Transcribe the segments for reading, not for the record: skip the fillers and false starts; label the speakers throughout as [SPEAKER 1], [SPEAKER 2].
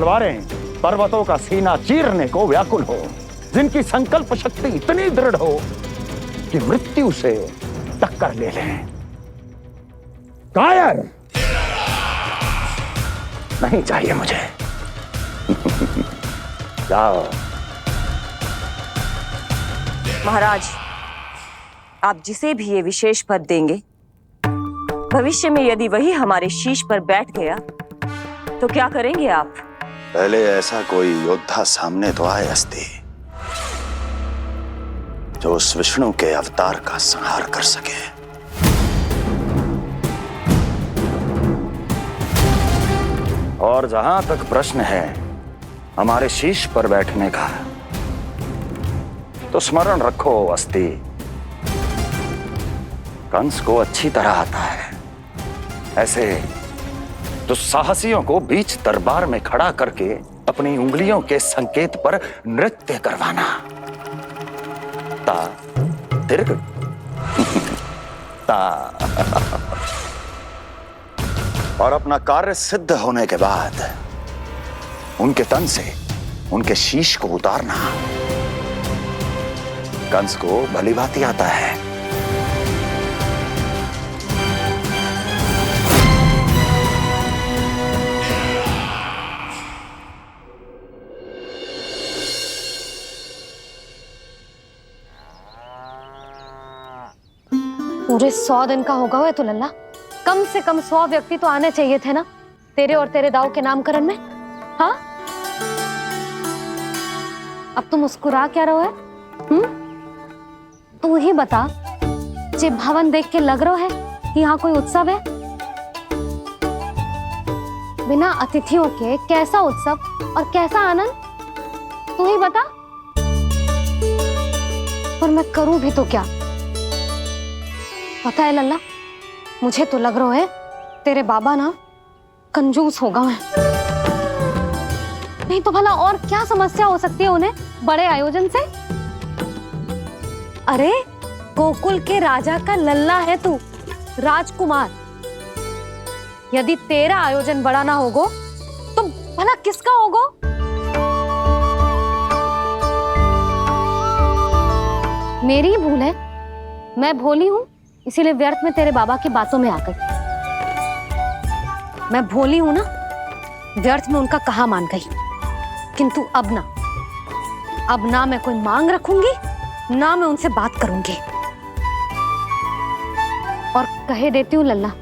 [SPEAKER 1] तलवारें पर्वतों का सीना चीरने को व्याकुल हो, जिनकी संकल्प शक्ति इतनी दृढ़ हो कि मृत्यु से टक्कर ले लें। कायर नहीं चाहिए मुझे। जाओ।
[SPEAKER 2] महाराज, आप जिसे भी ये विशेष पद देंगे, भविष्य में यदि वही हमारे शीश पर बैठ गया तो क्या करेंगे आप?
[SPEAKER 3] पहले ऐसा कोई योद्धा सामने तो आए अस्ति, जो उस विष्णु के अवतार का संहार कर सके। और जहां तक प्रश्न है हमारे शीश पर बैठने का, तो स्मरण रखो अस्ति, कंस को अच्छी तरह आता है ऐसे दुस्साहसियों को बीच दरबार में खड़ा करके अपनी उंगलियों के संकेत पर नृत्य करवाना। ता दीर्घ ता और अपना कार्य सिद्ध होने के बाद उनके तन से उनके शीश को उतारना। कंस को भलीभांति आता है।
[SPEAKER 4] पूरे 100 दिन का होगा हुआ तो लल्ला, कम से कम 100 व्यक्ति तो आने चाहिए थे ना तेरे और तेरे दाऊ के नामकरण में। हाँ, अब तुम मुस्कुरा क्या रहो है? तू ही बता, जे भवन देख के लग रहा है कि यहाँ कोई उत्सव है? बिना अतिथियों के कैसा उत्सव और कैसा आनंद, तू ही बता। पर मैं करूं भी तो क्या? पता है लल्ला, मुझे तो लग रहा है तेरे बाबा ना कंजूस होगा है। नहीं तो भला और क्या समस्या हो सकती है उन्हें बड़े आयोजन से? अरे गोकुल के राजा का लल्ला है तू, राजकुमार। यदि तेरा आयोजन बड़ा ना होगो तो भला किसका होगो? मेरी भूल है, मैं भोली हूं, इसीलिए व्यर्थ में तेरे बाबा की बातों में आ गई। मैं भोली हूं ना, व्यर्थ में उनका कहा मान गई। किंतु अब ना मैं कोई मांग रखूंगी, ना मैं उनसे बात करूंगी। और कहे देती हूँ लल्ला,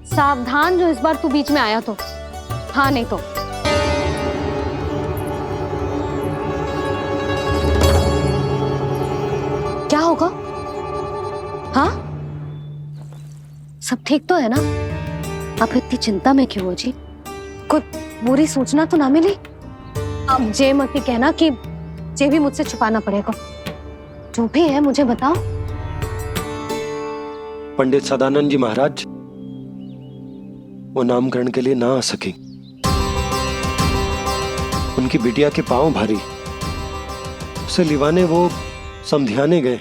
[SPEAKER 4] सावधान जो इस बार तू बीच में आया तो। हाँ नहीं तो क्या होगा? हाँ, सब ठीक तो है ना? आप इतनी चिंता में क्यों हो जी? कुछ बुरी सूचना तो ना मिली? अब जे मत ही कहना कि जे भी मुझसे छुपाना पड़ेगा। जो भी है मुझे बताओ।
[SPEAKER 5] पंडित सदानंद जी महाराज वो नामकरण के लिए ना आ सके। उनकी बिटिया के पांव भारी, उसे लिवाने वो समधियाने गए।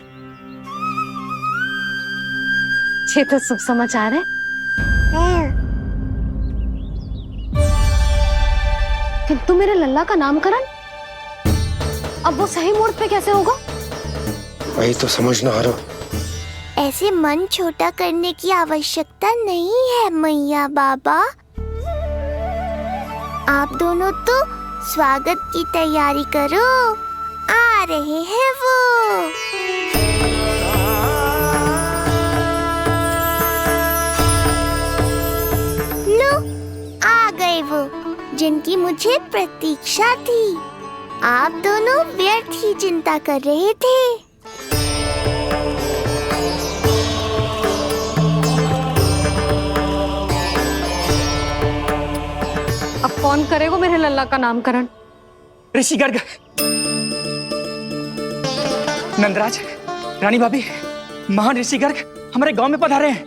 [SPEAKER 4] ये तो शुभ समाचार है। किंतु मेरे लल्ला का नामकरण अब वो सही मुहूर्त पे कैसे होगा?
[SPEAKER 5] वही तो समझ ना आ रहा।
[SPEAKER 6] ऐसे मन छोटा करने की आवश्यकता नहीं है मैया बाबा। आप दोनों तो स्वागत की तैयारी करो, आ रहे हैं वो। लो, आ गए वो जिनकी मुझे प्रतीक्षा थी। आप दोनों व्यर्थ ही चिंता कर रहे थे।
[SPEAKER 4] अब कौन करेगा मेरे लल्ला का नामकरण?
[SPEAKER 7] ऋषि गर्ग, नंदराज, रानी भाभी, महान ऋषि गर्ग हमारे गांव में पधारे हैं।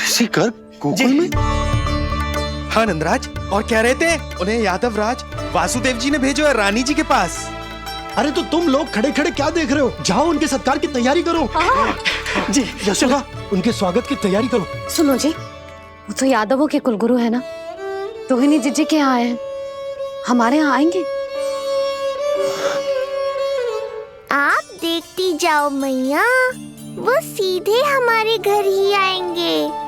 [SPEAKER 5] ऋषि गर्ग गोकुल में?
[SPEAKER 8] हाँ नंदराज, और कह रहे थे उन्हें यादव राज वासुदेव जी ने भेजो है रानी जी के पास।
[SPEAKER 5] अरे तो तुम लोग खड़े खड़े क्या देख रहे हो? जाओ उनके सत्कार की तैयारी करो।
[SPEAKER 7] जी
[SPEAKER 5] यशोदा, उनके स्वागत की तैयारी करो।
[SPEAKER 4] सुनो जी, वो तो यादवों के कुलगुरु है ना, रोहिणी जीजी के यहाँ आए हैं, हमारे यहाँ आएंगे।
[SPEAKER 6] आप देखती जाओ मैया, वो सीधे हमारे घर ही आएंगे।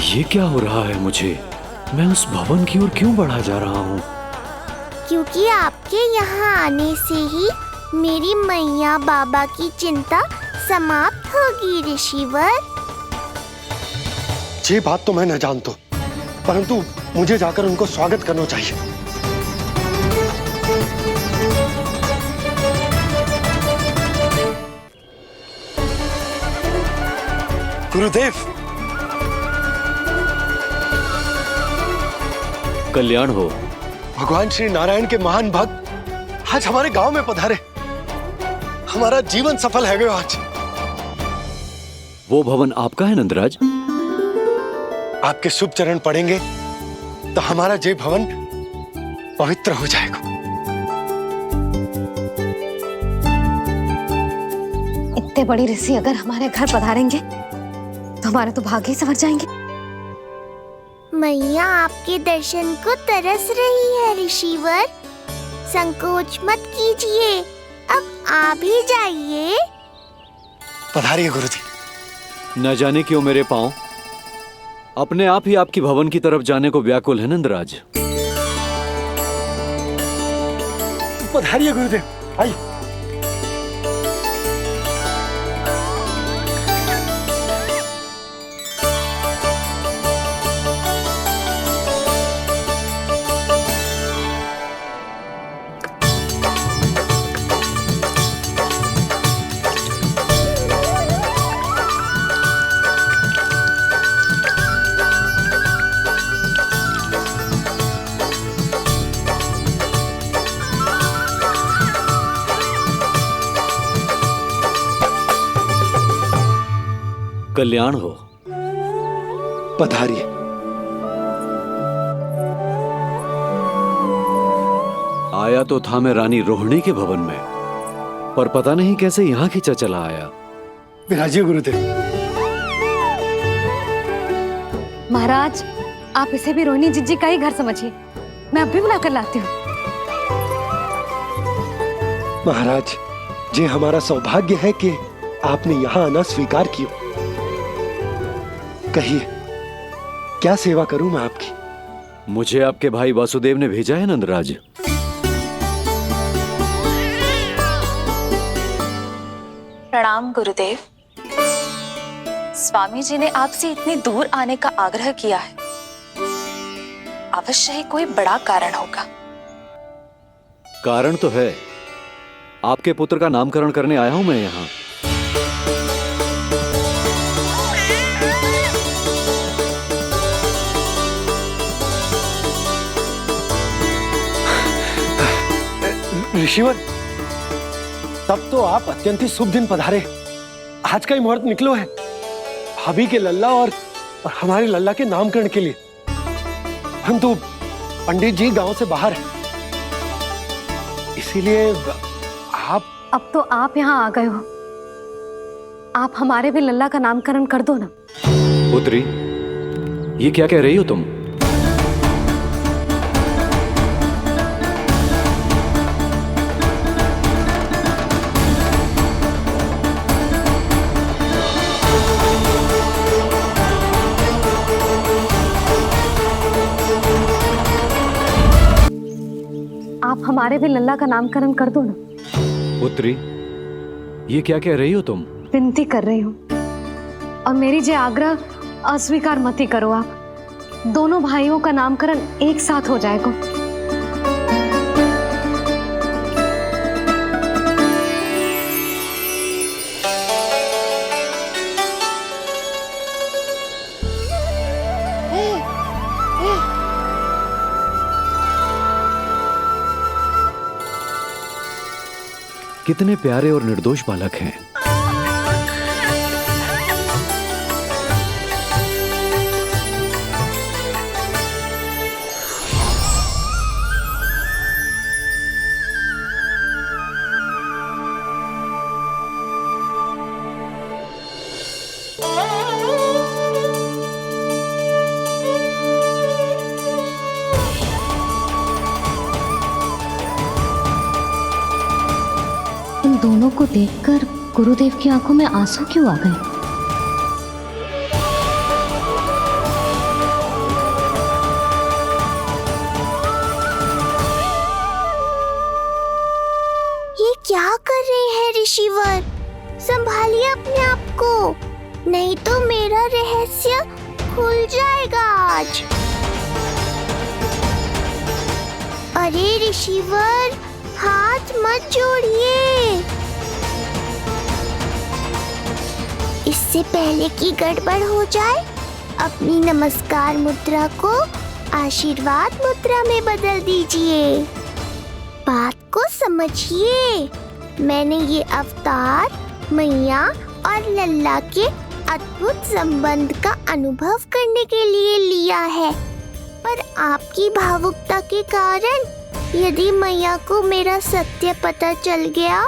[SPEAKER 9] ये क्या हो रहा है मुझे? मैं उस भवन की ओर क्यों बढ़ा जा रहा हूँ?
[SPEAKER 6] क्योंकि आपके यहाँ आने से ही मेरी मैया बाबा की चिंता समाप्त होगी ऋषिवर।
[SPEAKER 5] ये बात तो मैं न जानता, परंतु मुझे जाकर उनको स्वागत करना चाहिए। गुरुदेव,
[SPEAKER 9] कल्याण हो।
[SPEAKER 5] भगवान श्री नारायण के महान भक्त आज हमारे गांव में पधारे। हमारा जीवन सफल है गयो आज।
[SPEAKER 9] वो भवन आपका है नंदराज?
[SPEAKER 5] आपके शुभ चरण पड़ेंगे तो हमारा जय भवन पवित्र हो जाएगा।
[SPEAKER 4] इतने बड़ी ऋषि अगर हमारे घर पधारेंगे तो हमारे तो भाग्य ही संवर जाएंगे।
[SPEAKER 6] मैया आपके दर्शन को तरस रही है ऋषिवर, संकोच मत कीजिए, अब आप ही जाइए।
[SPEAKER 5] पधारिए गुरुजी।
[SPEAKER 9] न जाने क्यों मेरे पांव अपने आप ही आपकी भवन की तरफ जाने को व्याकुल है नंदराज।
[SPEAKER 5] पधारिए गुरुदेव, आइए।
[SPEAKER 9] कल्याण हो।
[SPEAKER 5] पधारिए।
[SPEAKER 9] आया तो था मैं रानी रोहिणी के भवन में, पर पता नहीं कैसे यहाँ खींचा चला आया।
[SPEAKER 5] विराजिए गुरुदेव।
[SPEAKER 4] महाराज, आप इसे भी रोहिणी जीजी का ही घर समझिए, मैं अब भी बुला कर लाती हूँ।
[SPEAKER 5] महाराज, ये हमारा सौभाग्य है कि आपने यहाँ आना स्वीकार किया। कहिए, क्या सेवा करूं मैं आपकी?
[SPEAKER 9] मुझे आपके भाई वासुदेव ने भेजा है नंदराज।
[SPEAKER 10] प्रणाम गुरुदेव। स्वामी जी ने आपसे इतनी दूर आने का आग्रह किया है, अवश्य ही कोई बड़ा कारण होगा।
[SPEAKER 9] कारण तो है, आपके पुत्र का नामकरण करने आया हूं मैं यहाँ।
[SPEAKER 5] ऋषिवर, तब तो आप अत्यंत ही शुभ दिन पधारे। आज का ही मुहूर्त निकलो है भाभी के लल्ला और हमारे लल्ला के नामकरण के लिए। परंतु पंडित जी गांव से बाहर हैं, इसीलिए आप।
[SPEAKER 4] अब तो आप यहाँ आ गए हो, आप हमारे भी लल्ला का नामकरण कर दो ना।
[SPEAKER 9] पुत्री, ये क्या कह रही हो तुम?
[SPEAKER 4] आप हमारे भी लल्ला का नामकरण कर दो ना।
[SPEAKER 9] पुत्री, ये क्या कह रही हो तुम?
[SPEAKER 4] विनती कर रही हूँ, और मेरी जे आग्रह अस्वीकार मत ही करो। आप दोनों भाइयों का नामकरण एक साथ हो जाएगा।
[SPEAKER 9] कितने प्यारे और निर्दोष बालक हैं।
[SPEAKER 4] इन दोनों को देखकर गुरुदेव की आंखों में आंसू क्यों आ गए?
[SPEAKER 6] ये क्या कर रहे हैं ऋषिवर? संभालिए अपने आप को, नहीं तो मेरा रहस्य खुल जाएगा आज। अरे ऋषिवर, हाथ मत जोड़िए। इससे पहले कि गड़बड़ हो जाए, अपनी नमस्कार मुद्रा को आशीर्वाद मुद्रा में बदल दीजिए। बात को समझिए, मैंने ये अवतार मैया और लल्ला के अद्भुत संबंध का अनुभव करने के लिए लिया है, पर आपकी भावुकता के कारण यदि मैया को मेरा सत्य पता चल गया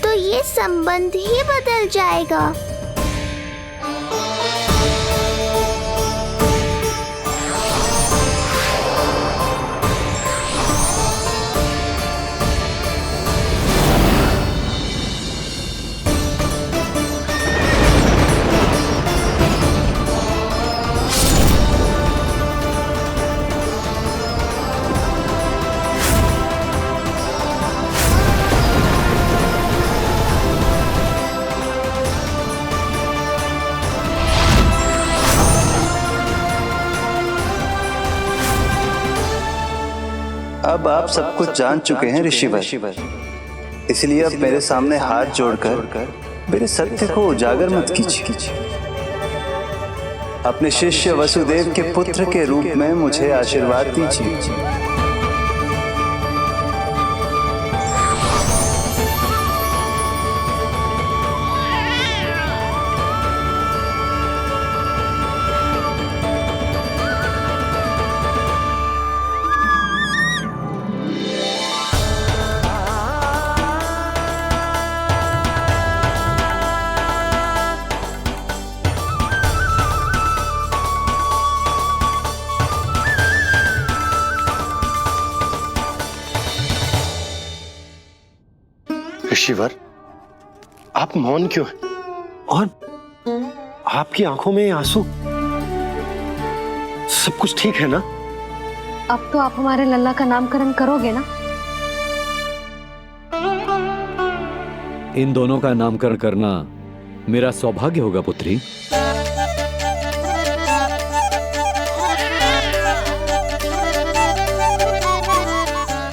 [SPEAKER 6] तो ये संबंध ही बदल जाएगा।
[SPEAKER 11] अब आप सब कुछ जान चुके हैं ऋषिवर, इसलिए अब मेरे सामने हाथ जोड़कर मेरे सत्य को उजागर मत कीजिए। अपने शिष्य वसुदेव के पुत्र के रूप में मुझे आशीर्वाद दीजिए।
[SPEAKER 5] ऋषिवर, आप मौन क्यों हैं? और आपकी आंखों में आंसू? सब कुछ ठीक है ना?
[SPEAKER 4] अब तो आप हमारे लल्ला का नामकरण करोगे ना?
[SPEAKER 9] इन दोनों का नामकरण करना मेरा सौभाग्य होगा पुत्री।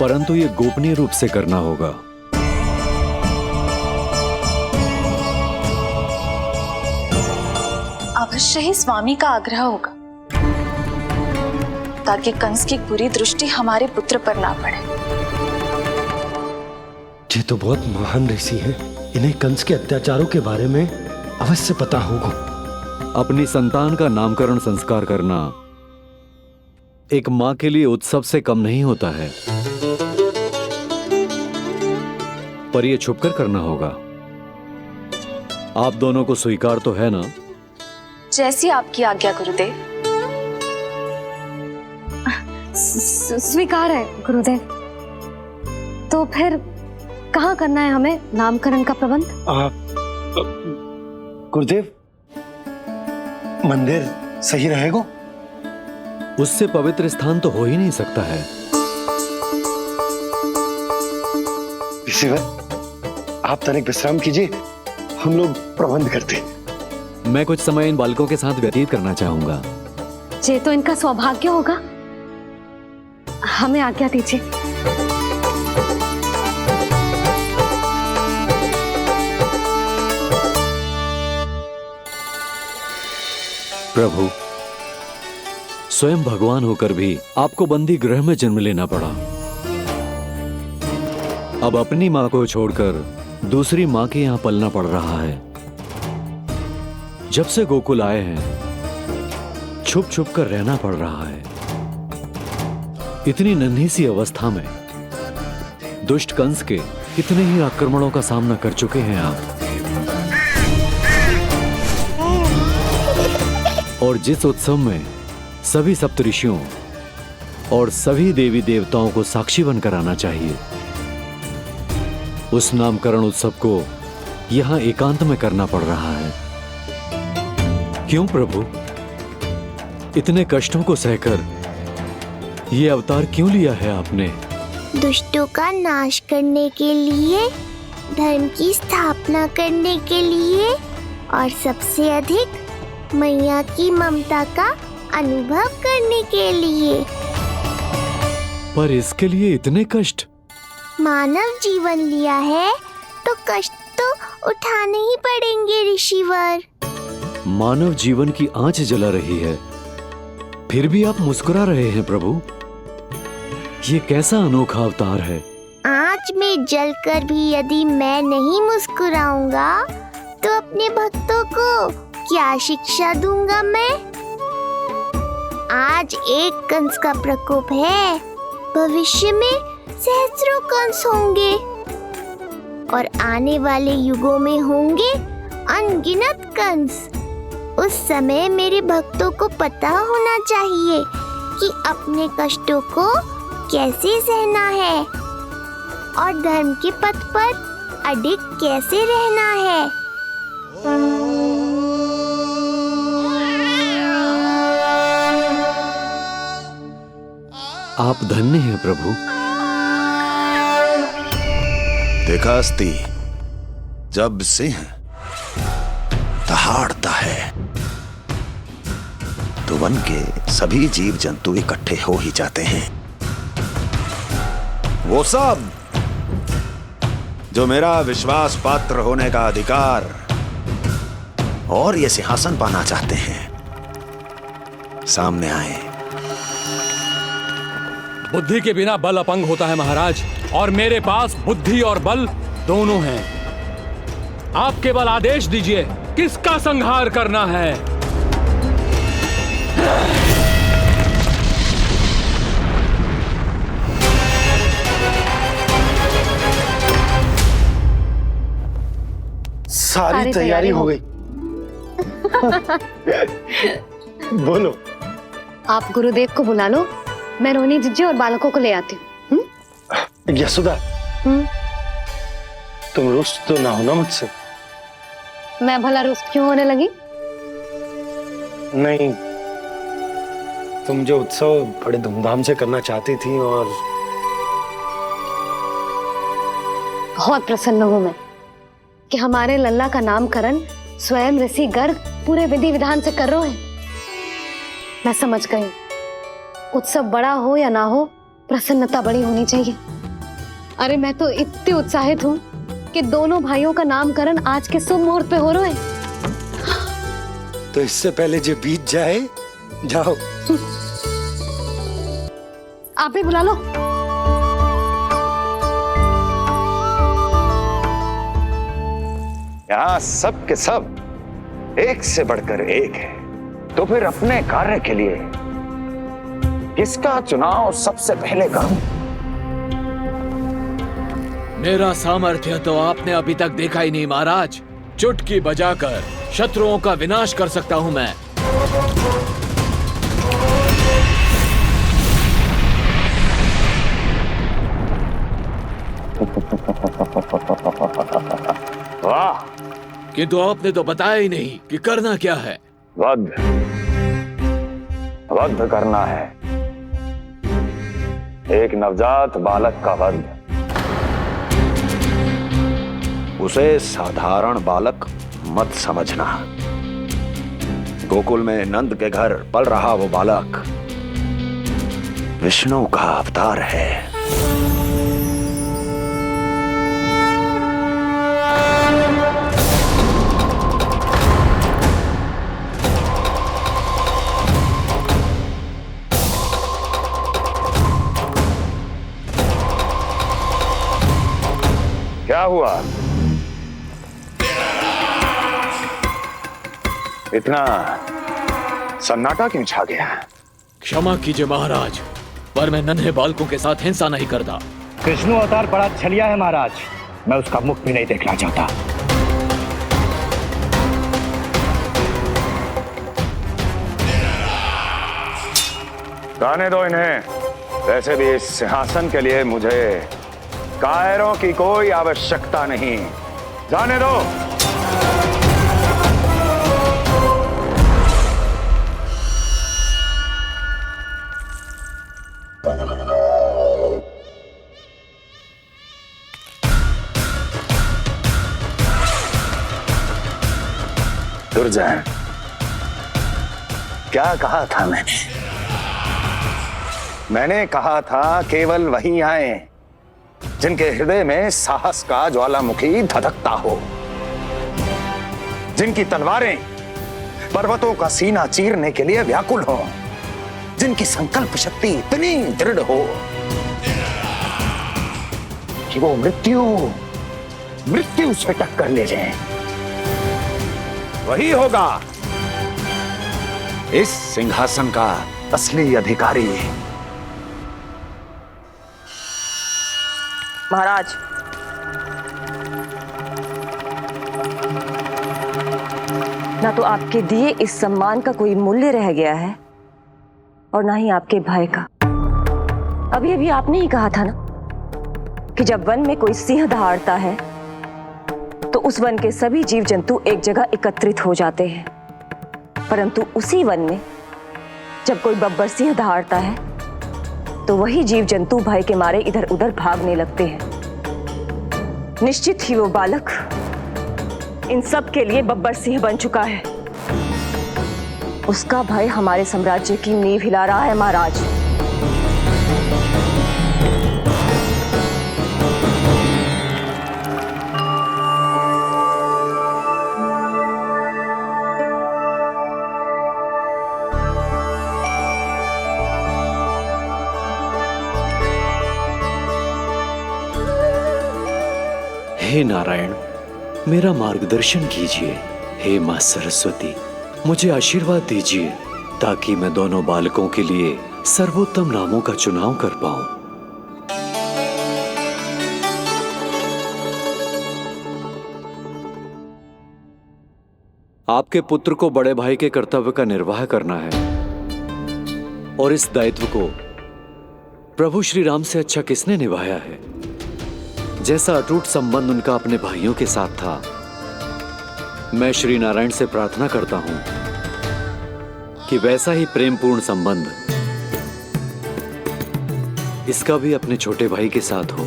[SPEAKER 9] परंतु ये गोपनीय रूप से करना होगा।
[SPEAKER 10] अवश्य ही स्वामी का आग्रह होगा, ताकि कंस की बुरी दृष्टि हमारे पुत्र पर ना पड़े।
[SPEAKER 5] ये तो बहुत महान ऋषि हैं, इन्हें कंस के अत्याचारों के बारे में अवश्य पता होगा।
[SPEAKER 9] अपनी संतान का नामकरण संस्कार करना एक मां के लिए उत्सव से कम नहीं होता है, पर यह छुपकर करना होगा। आप दोनों को स्वीकार तो है ना?
[SPEAKER 10] जैसी आपकी आज्ञा गुरुदेव।
[SPEAKER 4] स्वीकार है गुरुदेव। तो फिर कहाँ करना है हमें नामकरण का प्रबंध?
[SPEAKER 5] गुरुदेव, मंदिर सही रहेगा?
[SPEAKER 9] उससे पवित्र स्थान तो हो ही नहीं सकता है।
[SPEAKER 5] ऋषिवर, आप तनिक विश्राम कीजिए, हम लोग प्रबंध करते हैं।
[SPEAKER 9] मैं कुछ समय इन बालकों के साथ व्यतीत करना चाहूंगा।
[SPEAKER 4] ये तो इनका सौभाग्य होगा। हमें आज्ञा दीजिए।
[SPEAKER 9] प्रभु, स्वयं भगवान होकर भी आपको बंदी गृह में जन्म लेना पड़ा। अब अपनी मां को छोड़कर दूसरी माँ के यहाँ पलना पड़ रहा है। जब से गोकुल आए हैं छुप छुप कर रहना पड़ रहा है। इतनी नन्ही सी अवस्था में दुष्ट कंस के कितने ही आक्रमणों का सामना कर चुके हैं आप। और जिस उत्सव में सभी सप्तऋषियों और सभी देवी देवताओं को साक्षी बनकर आना चाहिए, उस नामकरण उत्सव को यहां एकांत में करना पड़ रहा है। क्यों प्रभु, इतने कष्टों को सहकर ये अवतार क्यों लिया है आपने?
[SPEAKER 6] दुष्टों का नाश करने के लिए, धर्म की स्थापना करने के लिए और सबसे अधिक मैया की ममता का अनुभव करने के लिए।
[SPEAKER 9] पर इसके लिए इतने कष्ट?
[SPEAKER 6] मानव जीवन लिया है तो कष्ट तो उठाने ही पड़ेंगे ऋषिवर।
[SPEAKER 9] मानव जीवन की आंच जला रही है, फिर भी आप मुस्कुरा रहे हैं प्रभु। ये कैसा अनोखा अवतार है?
[SPEAKER 6] आंच में जलकर भी यदि मैं नहीं मुस्कुराऊंगा तो अपने भक्तों को क्या शिक्षा दूंगा मैं? आज एक कंस का प्रकोप है, भविष्य में सहस्रों कंस होंगे और आने वाले युगों में होंगे अनगिनत कंस। उस समय मेरे भक्तों को पता होना चाहिए कि अपने कष्टों को कैसे सहना है और धर्म के पथ पर अडिग कैसे रहना है।
[SPEAKER 9] आप धन्य हैं प्रभु।
[SPEAKER 3] देखा अस्ति, जब सिंह दहाड़ता है तो वन के सभी जीव जंतु इकट्ठे हो ही जाते हैं। वो सब जो मेरा विश्वास पात्र होने का अधिकार और ये सिंहासन पाना चाहते हैं, सामने आए।
[SPEAKER 8] बुद्धि के बिना बल अपंग होता है महाराज, और मेरे पास बुद्धि और बल दोनों हैं। आप केवल आदेश दीजिए किसका संहार करना है।
[SPEAKER 5] सारी तैयारी हो गई। बोलो।
[SPEAKER 4] आप गुरुदेव को बुला लो, मैं रोहिणी जीजी और बालकों को ले आती हूँ।
[SPEAKER 5] यशोदा, तुम रुष्ट तो ना हो ना मुझसे?
[SPEAKER 4] मैं भला रुष्ट क्यों होने लगी?
[SPEAKER 5] नहीं, तुम जो उत्सव बड़े धूमधाम से करना चाहती थी और
[SPEAKER 4] बहुत प्रसन्न हूँ मैं कि हमारे लल्ला का नामकरण स्वयं ऋषि गर्ग पूरे विधि विधान से कर रहे हैं। मैं समझ गई, उत्सव बड़ा हो या ना हो, प्रसन्नता बड़ी होनी चाहिए। अरे मैं तो इतनी उत्साहित हूँ कि दोनों भाइयों का नामकरण आज के शुभ मुहूर्त पे हो रहा है।
[SPEAKER 5] तो इससे पहले जो बीत जाए, जाओ।
[SPEAKER 4] आप ही बुला लो।
[SPEAKER 3] यहाँ सब के सब एक से बढ़कर एक है, तो फिर अपने कार्य के लिए किसका चुनाव सबसे पहले करूं?
[SPEAKER 9] मेरा सामर्थ्य तो आपने अभी तक देखा ही नहीं महाराज। चुटकी बजाकर शत्रुओं का विनाश कर सकता हूं मैं।
[SPEAKER 3] वाह!
[SPEAKER 9] किंतु आपने तो बताया ही नहीं कि करना क्या है।
[SPEAKER 3] वध करना है, एक नवजात बालक का वध। उसे साधारण बालक मत समझना। गोकुल में नंद के घर पल रहा वो बालक विष्णु का अवतार है। क्या हुआ? इतना सन्नाटा क्यों छा गया?
[SPEAKER 9] क्षमा कीजिए महाराज, पर मैं नन्हे बालकों के साथ हिंसा नहीं करता।
[SPEAKER 7] कृष्ण अवतार बड़ा छलिया है महाराज, मैं उसका मुख भी नहीं देखना चाहता।
[SPEAKER 3] जाने दो इन्हें। वैसे भी इस सिंहासन के लिए मुझे कायरों की कोई आवश्यकता नहीं। जाने दो। दुर्जन, क्या कहा था मैंने कहा था केवल वही आए जिनके हृदय में साहस का ज्वालामुखी धधकता हो, जिनकी तलवारें पर्वतों का सीना चीरने के लिए व्याकुल हो, जिनकी संकल्प शक्ति इतनी दृढ़ हो कि वो मृत्यु से टक्कर ले जाए। वही होगा इस सिंहासन का असली अधिकारी।
[SPEAKER 2] महाराज, ना तो आपके दिए इस सम्मान का कोई मूल्य रह गया है और ना ही आपके भय का। अभी अभी आपने ही कहा था ना कि जब वन में कोई सिंह दहाड़ता है तो उस वन के सभी जीव जंतु एक जगह एकत्रित हो जाते हैं, परंतु उसी वन में जब कोई बब्बर सिंह दहाड़ता है तो वही जीव जंतु भय के मारे इधर उधर भागने लगते हैं। निश्चित ही वो बालक इन सब के लिए बब्बर सिंह बन चुका है। उसका भय हमारे साम्राज्य की नींव हिला रहा है महाराज।
[SPEAKER 9] हे नारायण, मेरा मार्गदर्शन कीजिए। हे मां सरस्वती, मुझे आशीर्वाद दीजिए ताकि मैं दोनों बालकों के लिए सर्वोत्तम नामों का चुनाव कर पाऊं। आपके पुत्र को बड़े भाई के कर्तव्य का निर्वाह करना है और इस दायित्व को प्रभु श्री राम से अच्छा किसने निभाया है? जैसा अटूट संबंध उनका अपने भाइयों के साथ था, मैं श्री नारायण से प्रार्थना करता हूं कि वैसा ही प्रेमपूर्ण संबंध इसका भी अपने छोटे भाई के साथ हो।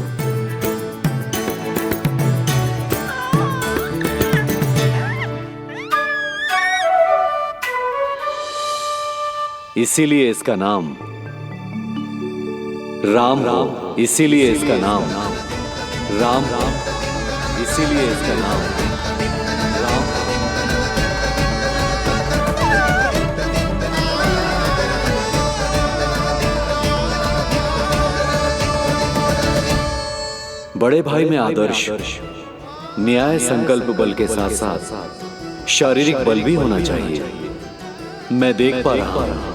[SPEAKER 9] इसीलिए इसका नाम राम हो। इसीलिए इसका नाम राम, इसीलिए इसका नाम राम। बड़े भाई में आदर्श, न्याय, संकल्प बल के साथ साथ शारीरिक बल भी होना चाहिए। मैं देख पा रहा हूं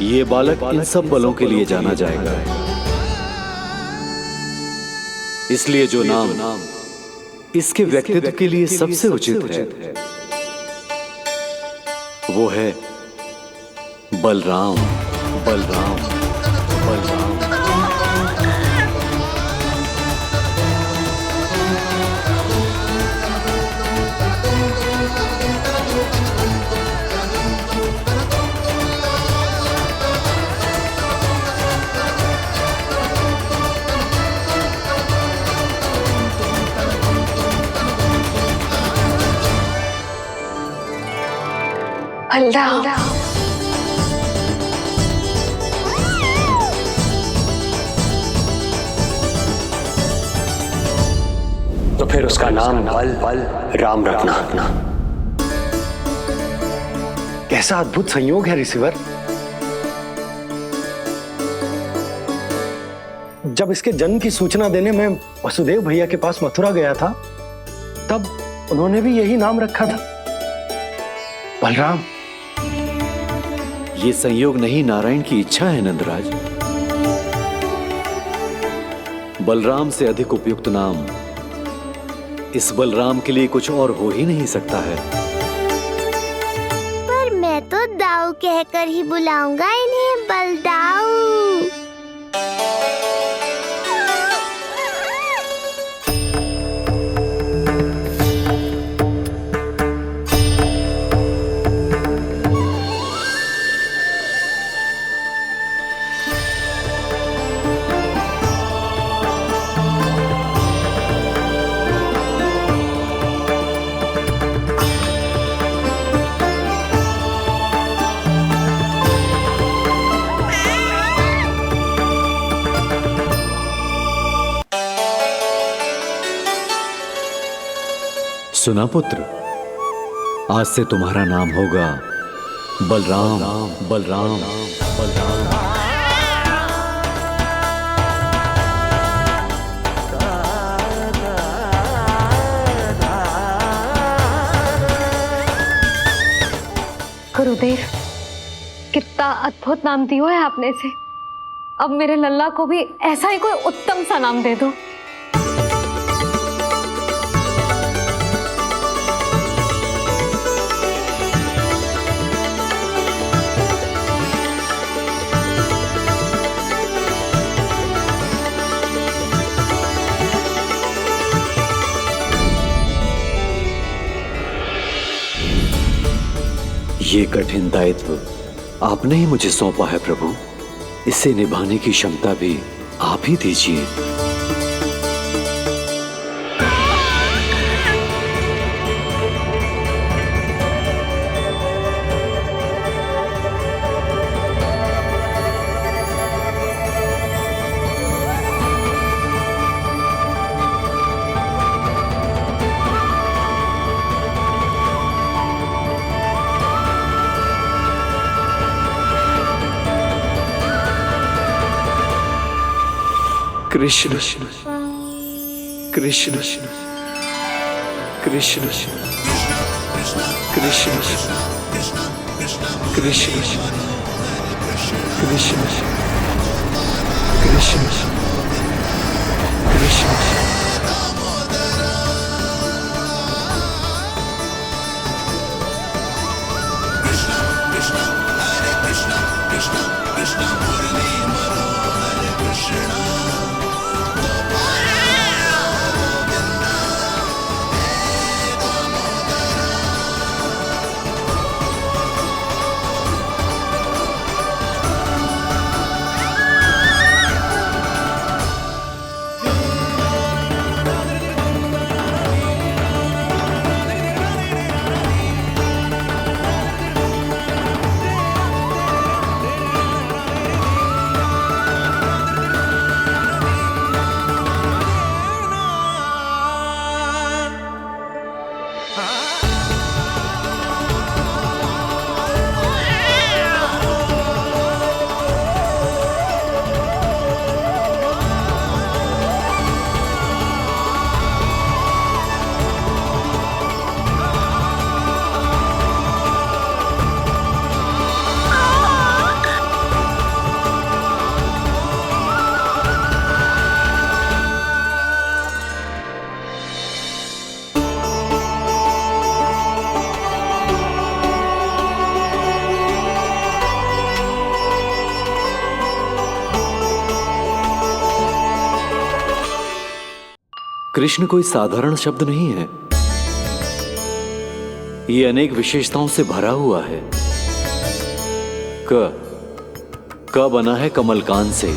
[SPEAKER 9] ये बालक इन सब बलों के लिए जाना जाएगा। इसलिए जो नाम इसके व्यक्तित्व के लिए सबसे उचित है वो है बलराम। बलराम, बलराम।
[SPEAKER 10] बलराम,
[SPEAKER 12] तो फिर उसका नाम बल राम रखना।
[SPEAKER 5] कैसा अद्भुत संयोग है रिसीवर। जब इसके जन्म की सूचना देने में वसुदेव भैया के पास मथुरा गया था, तब उन्होंने भी यही नाम रखा था।
[SPEAKER 1] बलराम,
[SPEAKER 9] ये संयोग नहीं, नारायण की इच्छा है नंदराज। बलराम से अधिक उपयुक्त नाम इस बलराम के लिए कुछ और हो ही नहीं सकता है।
[SPEAKER 6] पर मैं तो दाऊ कहकर ही बुलाऊंगा इन्हें, बलदाऊ।
[SPEAKER 9] सुना पुत्र, आज से तुम्हारा नाम होगा बलराम। बलराम बलराम।
[SPEAKER 4] गुरुदेव, कितना अद्भुत नाम दियो है आपने इसे। अब मेरे लल्ला को भी ऐसा ही कोई उत्तम सा नाम दे दो।
[SPEAKER 9] ये कठिन दायित्व आपने ही मुझे सौंपा है प्रभु, इसे निभाने की क्षमता भी आप ही दीजिए। कृष्ण कृष्ण कृष्ण कृष्ण कृष्ण कृष्ण कृष्ण कृष्ण। कृष्ण कोई साधारण शब्द नहीं है, ये अनेक विशेषताओं से भरा हुआ है। क बना है कमलकांत से,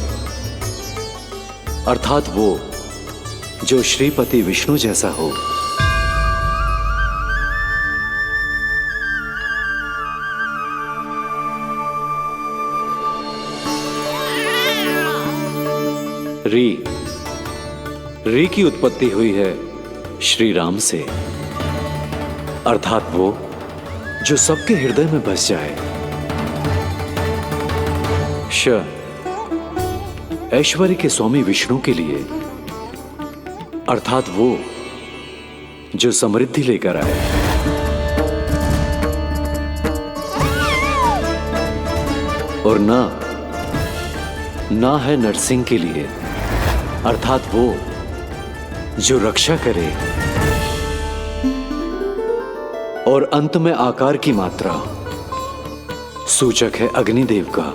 [SPEAKER 9] अर्थात वो जो श्रीपति विष्णु जैसा हो। री की उत्पत्ति हुई है श्री राम से, अर्थात वो जो सबके हृदय में बस जाए। ऐश्वर्य के स्वामी विष्णु के लिए, अर्थात वो जो समृद्धि लेकर आए। और ना है नरसिंह के लिए, अर्थात वो जो रक्षा करे और अंत में आकार की मात्रा सूचक है अग्निदेव का,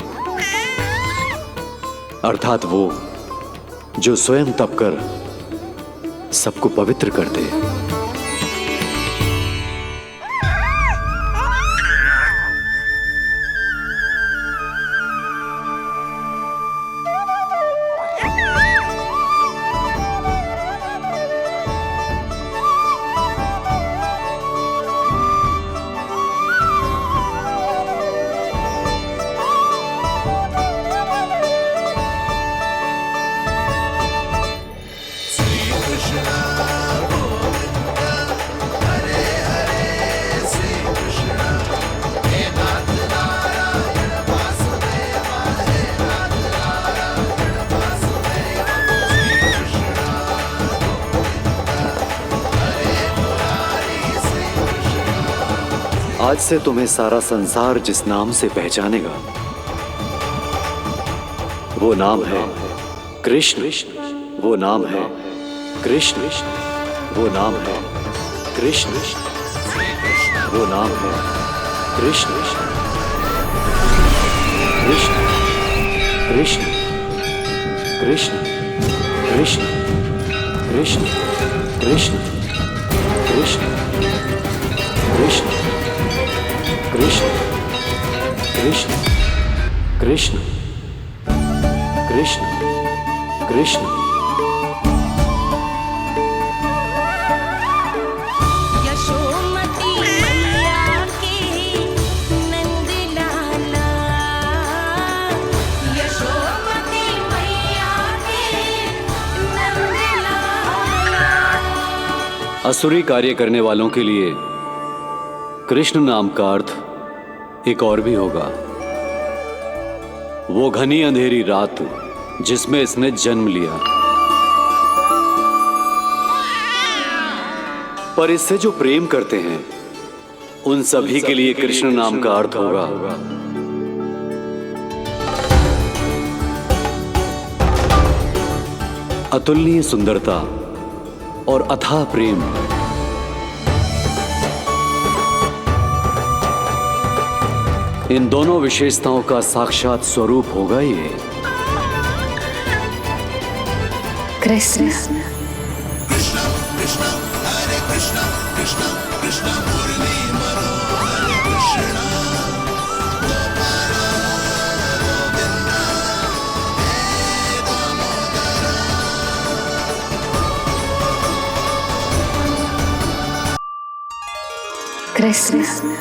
[SPEAKER 9] अर्थात वो जो स्वयं तप कर सबको पवित्र कर दे। आज से तुम्हें सारा संसार जिस नाम से पहचानेगा वो नाम है कृष्ण। वो नाम है कृष्ण। वो नाम है कृष्ण। वो नाम है कृष्ण। कृष्ण कृष्ण कृष्ण कृष्ण कृष्ण कृष्ण कृष्ण कृष्ण कृष्ण कृष्ण कृष्ण कृष्ण कृष्ण।
[SPEAKER 13] यशोमती मैया के नंद लाला, यशोमती मैया के नंद लाला।
[SPEAKER 9] असुरी कार्य करने वालों के लिए कृष्ण नाम का अर्थ एक और भी होगा। वो घनी अंधेरी रात जिसमें इसने जन्म लिया, पर इससे जो प्रेम करते हैं उन सभी के लिए कृष्ण नाम का अर्थ होगा अतुलनीय सुंदरता और अथाह प्रेम। इन दोनों विशेषताओं का साक्षात स्वरूप होगा ये
[SPEAKER 4] कृष्ण।
[SPEAKER 13] कृष्ण कृष्ण हरे कृष्ण कृष्ण कृष्ण मुरली मनोहर कृष्ण
[SPEAKER 4] कृष्ण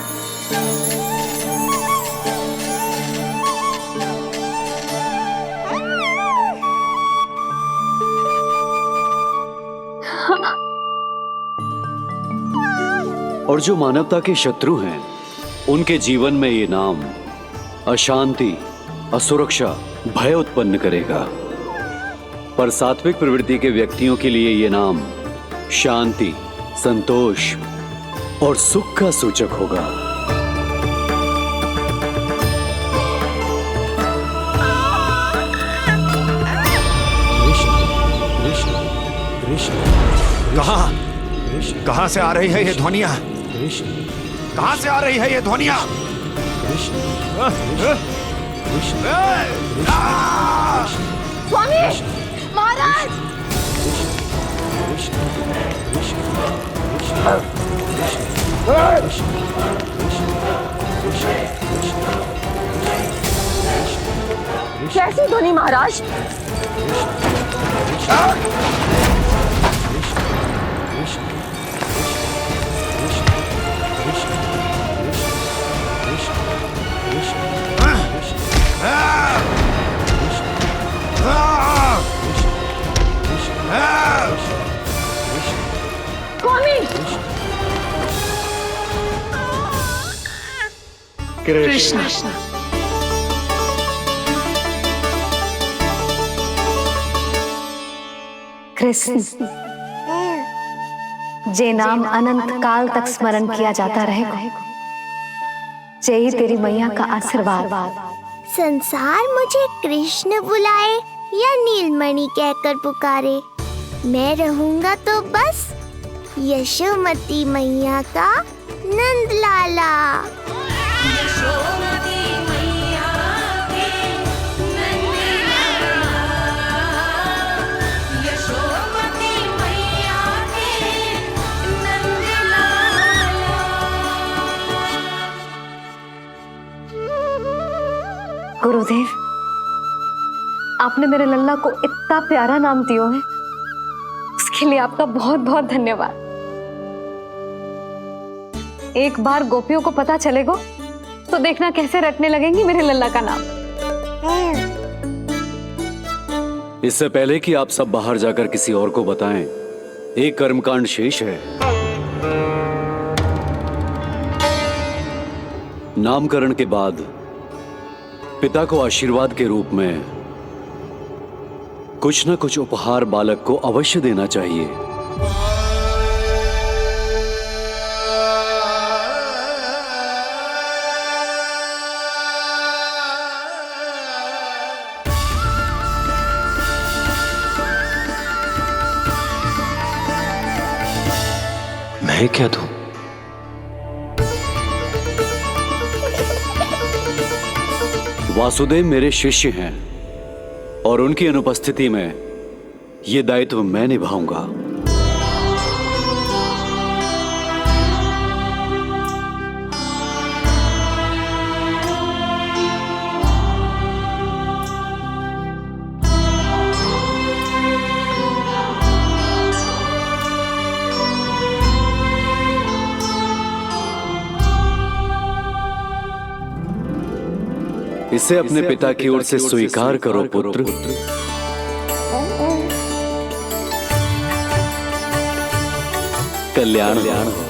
[SPEAKER 9] और जो मानवता के शत्रु हैं उनके जीवन में ये नाम अशांति, असुरक्षा, भय उत्पन्न करेगा, पर सात्विक प्रवृत्ति के व्यक्तियों के लिए ये नाम शांति, संतोष और सुख का सूचक होगा। कृष्ण कृष्ण कृष्ण
[SPEAKER 3] कहां से आ रही है ये ध्वनियां?
[SPEAKER 9] कृष्ण
[SPEAKER 3] कहां से आ रही है ये ध्वनियां?
[SPEAKER 9] कृष्ण
[SPEAKER 13] स्वामी महाराज।
[SPEAKER 2] कैसी ध्वनि महाराज?
[SPEAKER 4] कृष्ण कृष्ण जे नाम अनंत काल तक स्मरण किया जाता रहेगा, जे ही तेरी मैया का आशीर्वाद
[SPEAKER 6] संसार मुझे कृष्ण बुलाए या नीलमणि कहकर पुकारे, मैं रहूंगा तो बस यशोमती मैया का नंद लाला।
[SPEAKER 13] यशोमती मैया के नंद लाला, यशोमती मैया के नंद लाला।
[SPEAKER 4] गुरुदेव, आपने मेरे लल्ला को इतना प्यारा नाम दियो है, उसके लिए आपका बहुत बहुत धन्यवाद। एक बार गोपियों को पता चलेगा तो देखना कैसे रटने लगेंगी मेरे लल्ला का नाम।
[SPEAKER 9] इससे पहले कि आप सब बाहर जाकर किसी और को बताएं, एक कर्मकांड शेष है। नामकरण के बाद पिता को आशीर्वाद के रूप में कुछ न कुछ उपहार बालक को अवश्य देना चाहिए।
[SPEAKER 12] मैं क्या दूं?
[SPEAKER 9] वासुदेव मेरे शिष्य हैं और उनकी अनुपस्थिति में यह दायित्व मैं निभाऊंगा। इसे अपने पिता की ओर से स्वीकार करो पुत्र। कल्याण हो।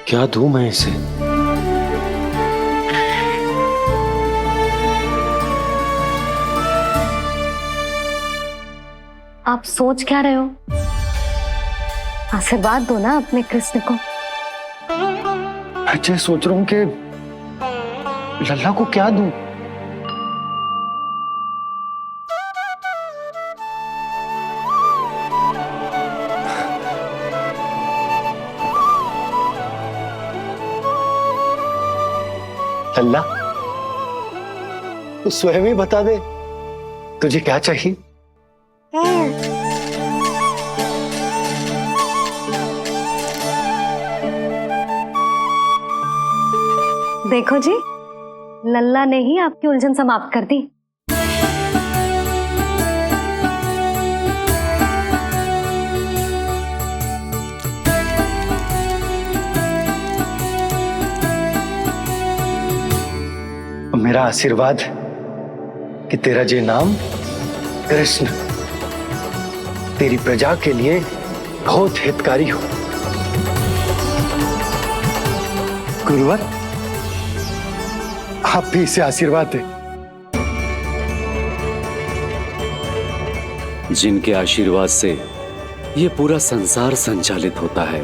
[SPEAKER 12] क्या दूं मैं इसे?
[SPEAKER 4] आप सोच क्या रहे हो? आशीर्वाद दो ना अपने कृष्ण को।
[SPEAKER 1] मैं सोच रहा हूं कि लल्ला को क्या दूं।
[SPEAKER 5] लल्ला, तू स्वयं ही बता दे तुझे क्या चाहिए।
[SPEAKER 4] देखो जी, लल्ला ने ही आपकी उलझन समाप्त कर दी।
[SPEAKER 5] मेरा आशीर्वाद कि तेरा जे नाम कृष्ण तेरी प्रजा के लिए बहुत हितकारी हो। गुरुवर, आप भी इसे आशीर्वाद दें।
[SPEAKER 9] जिनके आशीर्वाद से ये पूरा संसार संचालित होता है,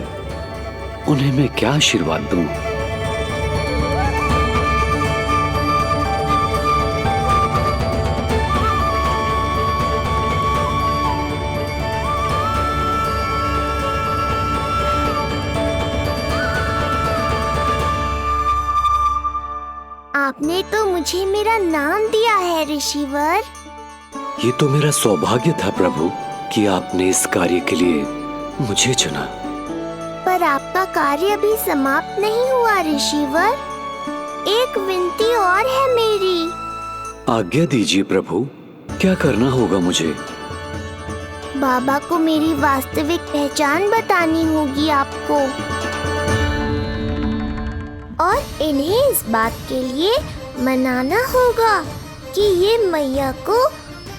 [SPEAKER 9] उन्हें मैं क्या आशीर्वाद दूं?
[SPEAKER 6] आपने तो मुझे मेरा नाम दिया है ऋषिवर।
[SPEAKER 9] ये तो मेरा सौभाग्य था प्रभु कि आपने इस कार्य के लिए मुझे चुना।
[SPEAKER 6] पर आपका कार्य अभी समाप्त नहीं हुआ ऋषिवर। एक विनती और है मेरी।
[SPEAKER 9] आज्ञा दीजिए प्रभु, क्या करना होगा मुझे?
[SPEAKER 6] बाबा को मेरी वास्तविक पहचान बतानी होगी आपको, और इन्हें इस बात के लिए मनाना होगा कि ये मैया को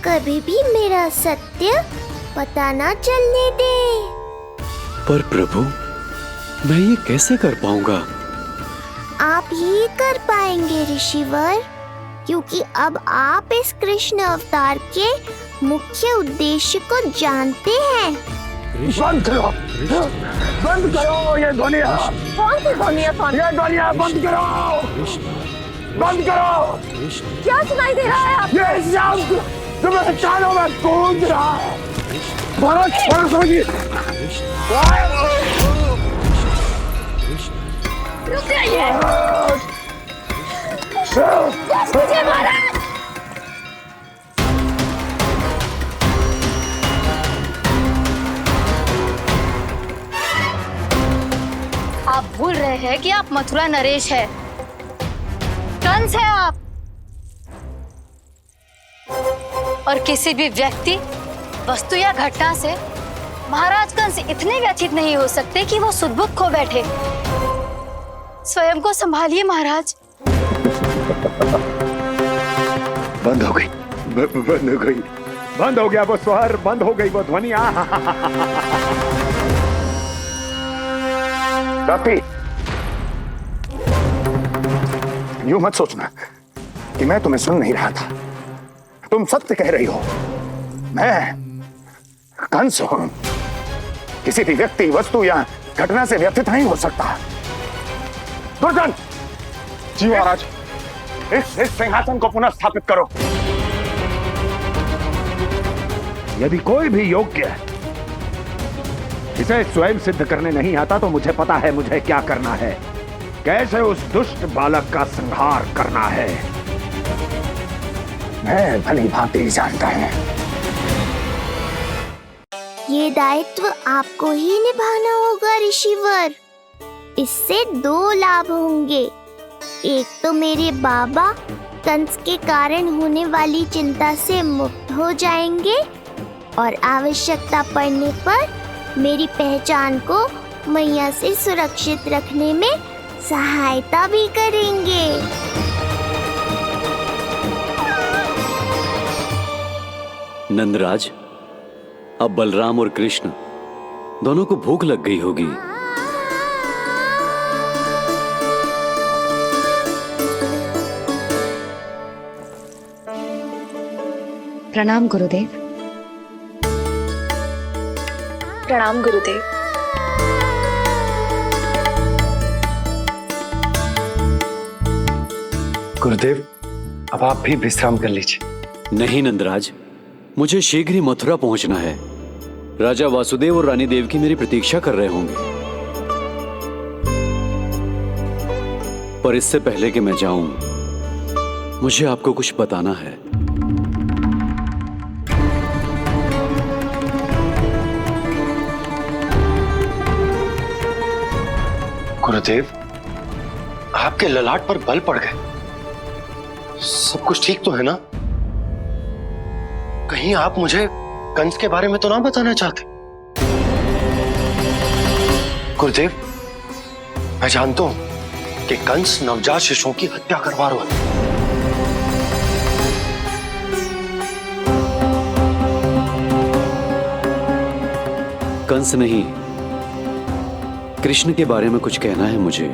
[SPEAKER 6] कभी भी मेरा सत्य पता ना चलने दे।
[SPEAKER 9] पर प्रभु, मैं ये कैसे कर पाऊंगा?
[SPEAKER 6] आप ही कर पाएंगे ऋषिवर, क्योंकि अब आप इस कृष्ण अवतार के मुख्य उद्देश्य को जानते हैं।
[SPEAKER 1] बंद करो, बंद करो ये ध्वनिया।
[SPEAKER 2] कौन सी ध्वनिया स्वामी?
[SPEAKER 1] ये ध्वनिया बंद करो, बंद करो।
[SPEAKER 2] क्या सुनाई दे रहा है आप?
[SPEAKER 1] ये शब्द तुम्हें कानों में गूंज रहा है। भरत समझिए।
[SPEAKER 2] रुक जाइए। बस मुझे महाराज।
[SPEAKER 4] आप भूल रहे हैं कि आप मथुरा नरेश है, कंस है आप। और किसी भी व्यक्ति, वस्तु या घटना से महाराज कंस इतने व्यथित नहीं हो सकते कि वो सुदबुद्ध खो बैठे। स्वयं को संभालिए महाराज।
[SPEAKER 1] बंद हो गई, बंद हो गई, बंद हो गया वो स्वर, बंद हो गई वो ध्वनिया। काफी। यूं मत सोचना कि मैं तुम्हें सुन नहीं रहा था। तुम सत्य कह रही हो। मैं कंस हूं। किसी भी व्यक्ति, वस्तु या घटना से व्यथित नहीं हो सकता। दुर्जन, जी महाराज, इस सिंहासन को पुनः स्थापित करो। यदि कोई भी योग्य इसे स्वयं सिद्ध करने नहीं आता तो मुझे पता है मुझे क्या करना है, कैसे उस दुष्ट बालक का संहार करना है। मैं भली भांति जानता हूं।
[SPEAKER 6] ये दायित्व आपको ही निभाना होगा ऋषिवर। इससे 2 लाभ होंगे। एक तो मेरे बाबा कंस के कारण होने वाली चिंता से मुक्त हो जाएंगे और आवश्यकता पड़ने पर मेरी पहचान को मैया से सुरक्षित रखने में सहायता भी करेंगे।
[SPEAKER 9] नंदराज, अब बलराम और कृष्ण दोनों को भूख लग गई होगी।
[SPEAKER 4] प्रणाम गुरुदेव।
[SPEAKER 10] प्रणाम गुरुदेव।
[SPEAKER 5] गुरुदेव, अब आप भी विश्राम कर लीजिए।
[SPEAKER 9] नहीं नंदराज, मुझे शीघ्र ही मथुरा पहुंचना है। राजा वासुदेव और रानी देवकी मेरी प्रतीक्षा कर रहे होंगे। पर इससे पहले कि मैं जाऊं, मुझे आपको कुछ बताना है।
[SPEAKER 5] गुरुदेव, आपके ललाट पर बल पड़ गए। सब कुछ ठीक तो है ना? कहीं आप मुझे कंस के बारे में तो ना बताना चाहते? गुरुदेव, मैं जानता हूं कि कंस नवजात शिशुओं की हत्या करवा रहा है।
[SPEAKER 9] कंस नहीं, कृष्ण के बारे में कुछ कहना है मुझे।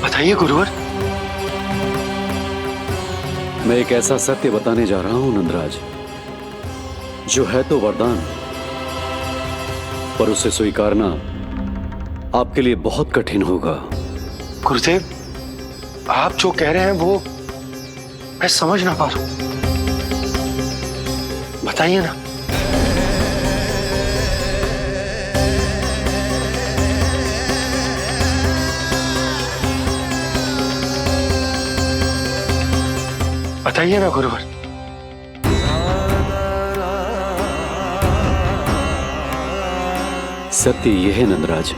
[SPEAKER 5] बताइए गुरुवर।
[SPEAKER 9] मैं एक ऐसा सत्य बताने जा रहा हूं नंदराज, जो है तो वरदान, पर उसे स्वीकारना आपके लिए बहुत कठिन होगा।
[SPEAKER 5] गुरुदेव, आप जो कह रहे हैं वो मैं समझ ना पा रहा हूं। बताइए ना। बताइए ना गुरुवर।
[SPEAKER 9] सत्य यह है नंदराज,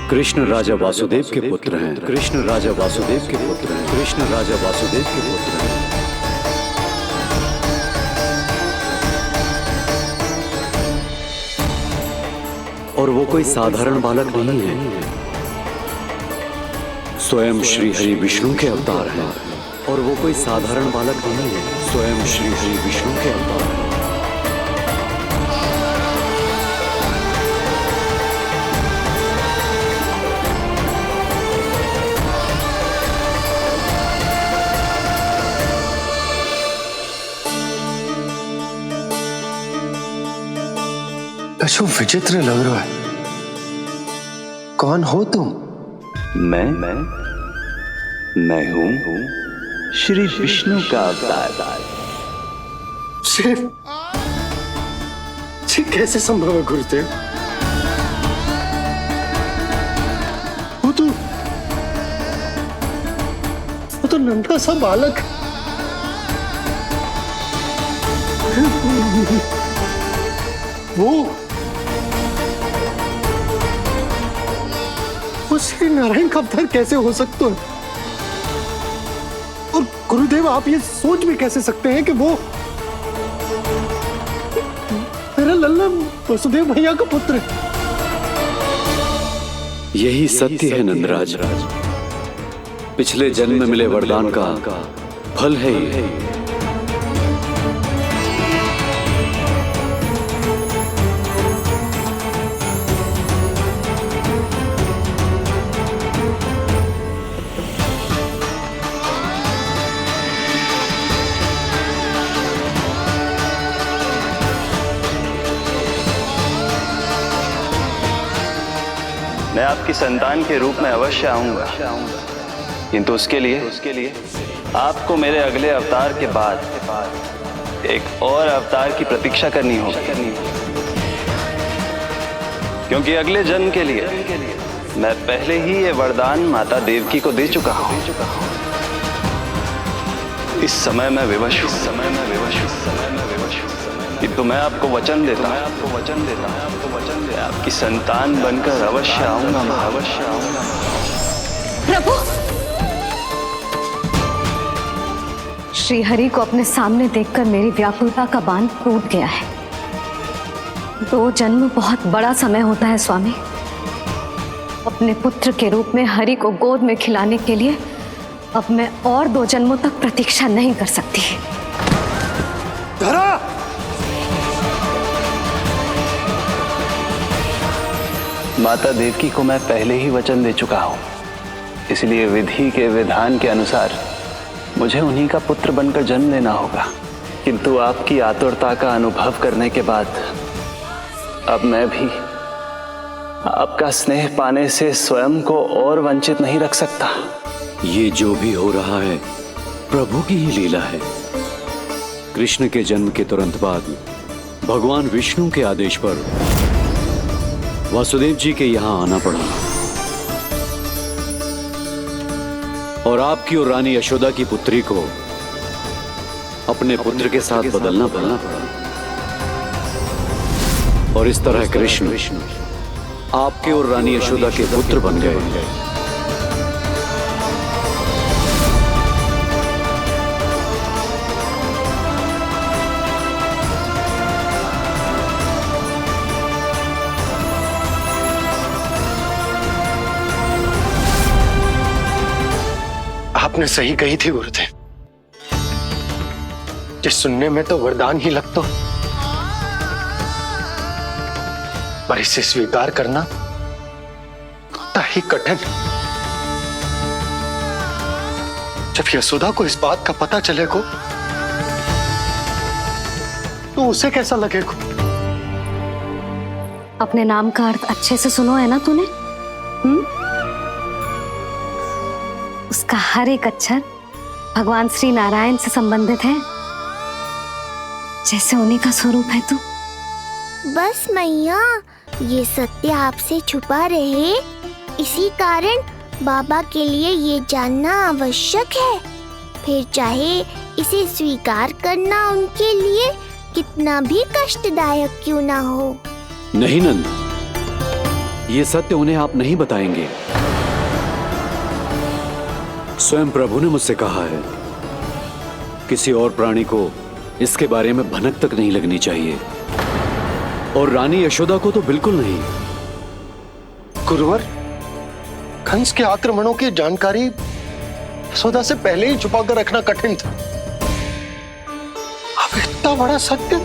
[SPEAKER 9] कृष्ण राजा वासुदेव के पुत्र हैं। कृष्ण राजा वासुदेव के पुत्र हैं। कृष्ण राजा वासुदेव के पुत्र हैं। और वो कोई साधारण बालक नहीं है, स्वयं श्री हरि विष्णु के अवतार हैं। और वो कोई साधारण बालक नहीं है, स्वयं श्री हरि विष्णु के अवतार हैं।
[SPEAKER 5] कशु विचित्र लग रहा है। कौन हो तुम?
[SPEAKER 11] मैं हूं श्री विष्णु का अवतार।
[SPEAKER 5] शिव, ये कैसे संभव है गुरुदेव? वो तो नन्हा सा बालक है। वो श्री नारायण का अवतार कैसे हो सकता है? और गुरुदेव, आप ये सोच भी कैसे सकते हैं कि वो मेरा लल्ला वसुदेव भैया का पुत्र है?
[SPEAKER 9] यही सत्य है नंदराज। पिछले जन्म में मिले वरदान का फल है ये।
[SPEAKER 11] मैं आपकी संतान के रूप में अवश्य आऊंगा, किंतु उसके लिए आपको मेरे अगले अवतार के बाद एक और अवतार की प्रतीक्षा करनी होगी, क्योंकि अगले जन्म के लिए मैं पहले ही ये वरदान माता देवकी को दे चुका हूं। इस समय मैं विवश हूं, किंतु मैं आपको वचन देता हूं, आपकी संतान बनकर अवश्य आऊंगा।
[SPEAKER 4] प्रभु, श्री हरि को अपने सामने देखकर मेरी व्याकुलता का बांध टूट गया है। 2 जन्म बहुत बड़ा समय होता है स्वामी। अपने पुत्र के रूप में हरि को गोद में खिलाने के लिए अब मैं और 2 जन्मों तक प्रतीक्षा नहीं कर सकती।
[SPEAKER 5] धरा!
[SPEAKER 11] माता देवकी को मैं पहले ही वचन दे चुका हूं, इसलिए विधि के विधान के अनुसार मुझे उन्हीं का पुत्र बनकर जन्म लेना होगा। किंतु आपकी आतुरता का अनुभव करने के बाद अब मैं भी आपका स्नेह पाने से स्वयं को और वंचित नहीं रख सकता।
[SPEAKER 9] ये जो भी हो रहा है प्रभु की ही लीला है। कृष्ण के जन्म के तुरंत बाद भगवान विष्णु के आदेश पर वासुदेव जी के यहां आना पड़ा और आपकी और रानी यशोदा की पुत्री को अपने पुत्र के साथ बदलना पड़ा और इस तरह कृष्ण आपके और रानी यशोदा के पुत्र बन गए।
[SPEAKER 5] आपने सही कही थी गुरुदेव, कि सुनने में तो वरदान ही लगता, पर इसे स्वीकार करना होता ही कठिन। जब यशोदा को इस बात का पता चलेगा तो उसे कैसा लगेगा?
[SPEAKER 4] अपने नाम का अर्थ अच्छे से सुनो है ना तूने? उसका हर एक अक्षर भगवान श्री नारायण से संबंधित है, जैसे उन्हीं का स्वरूप है तू।
[SPEAKER 6] बस मैया, ये सत्य आपसे छुपा रहे, इसी कारण बाबा के लिए ये जानना आवश्यक है। फिर चाहे इसे स्वीकार करना उनके लिए कितना भी कष्टदायक क्यों ना हो।
[SPEAKER 9] नहीं नंद, ये सत्य उन्हें आप नहीं बताएंगे। स्वयं प्रभु ने मुझसे कहा है किसी और प्राणी को इसके बारे में भनक तक नहीं लगनी चाहिए, और रानी यशोदा को तो बिल्कुल नहीं।
[SPEAKER 5] गुरुवर, कंस के आक्रमणों की जानकारी यशोदा से पहले ही छुपा कर रखना कठिन था। अब इतना बड़ा सत्य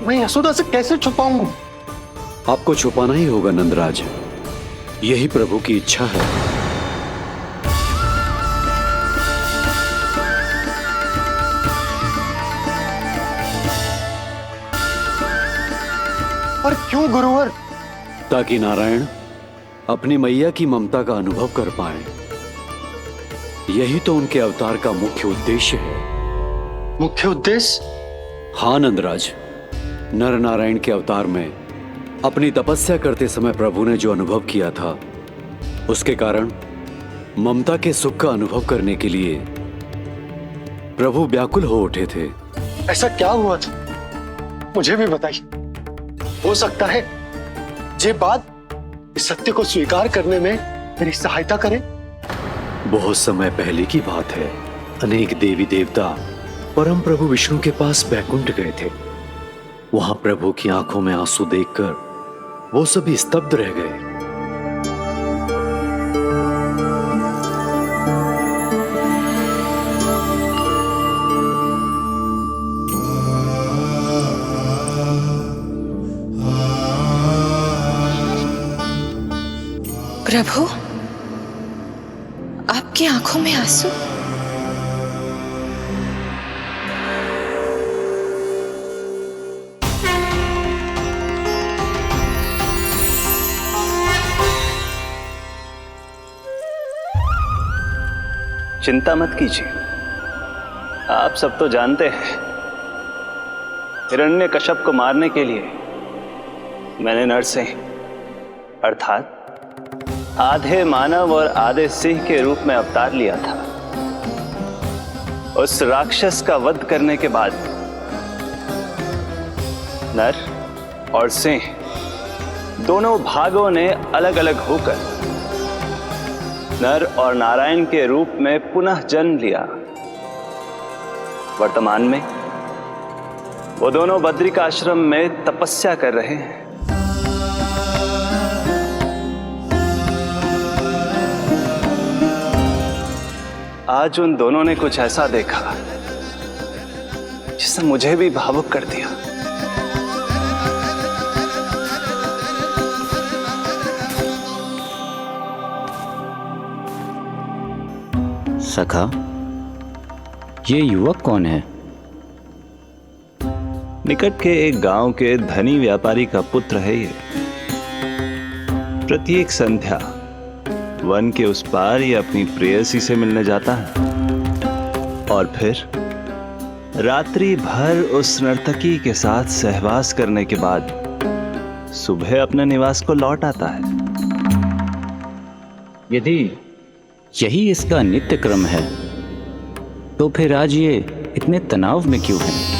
[SPEAKER 5] मैं यशोदा से कैसे छुपाऊंगा?
[SPEAKER 9] आपको छुपाना ही होगा नंदराज, यही प्रभु की इच्छा है।
[SPEAKER 5] पर क्यों गुरुवर?
[SPEAKER 9] ताकि नारायण अपनी मैया की ममता का अनुभव कर पाए। यही तो उनके अवतार का मुख्य उद्देश्य है।
[SPEAKER 5] मुख्य उद्देश्य?
[SPEAKER 9] हाँ नंदराज, नर नारायण के अवतार में अपनी तपस्या करते समय प्रभु ने जो अनुभव किया था, उसके कारण ममता के सुख का अनुभव करने के लिए प्रभु व्याकुल हो उठे थे।
[SPEAKER 5] ऐसा क्या हुआ था, मुझे भी बताइए। हो सकता है ये बात इस सत्य को स्वीकार करने में मेरी सहायता करे।
[SPEAKER 9] बहुत समय पहले की बात है। अनेक देवी देवता परम प्रभु विष्णु के पास बैकुंठ गए थे। वहां प्रभु की आंखों में आंसू देखकर वो सभी स्तब्ध रह गए।
[SPEAKER 10] प्रभु, आपकी आंखों में आंसू?
[SPEAKER 11] चिंता मत कीजिए, आप सब तो जानते हैं हिरण्यकश्यप को मारने के लिए मैंने नरसिंह अर्थात आधे मानव और आधे सिंह के रूप में अवतार लिया था। उस राक्षस का वध करने के बाद नर और सिंह दोनों भागों ने अलग अलग होकर नर और नारायण के रूप में पुनः जन्म लिया। वर्तमान में वो दोनों बद्रिकाश्रम में तपस्या कर रहे हैं। आज उन दोनों ने कुछ ऐसा देखा जिसने मुझे भी भावुक कर दिया।
[SPEAKER 14] सखा, ये युवक कौन है?
[SPEAKER 11] निकट के एक गांव के धनी व्यापारी का पुत्र है ये। प्रत्येक संध्या वन के उस पार ये अपनी प्रेयसी से मिलने जाता है और फिर रात्रि भर उस नर्तकी के साथ सहवास करने के बाद सुबह अपने निवास को लौट आता है।
[SPEAKER 14] यदि यही इसका नित्य क्रम है तो फिर आज ये इतने तनाव में क्यों है?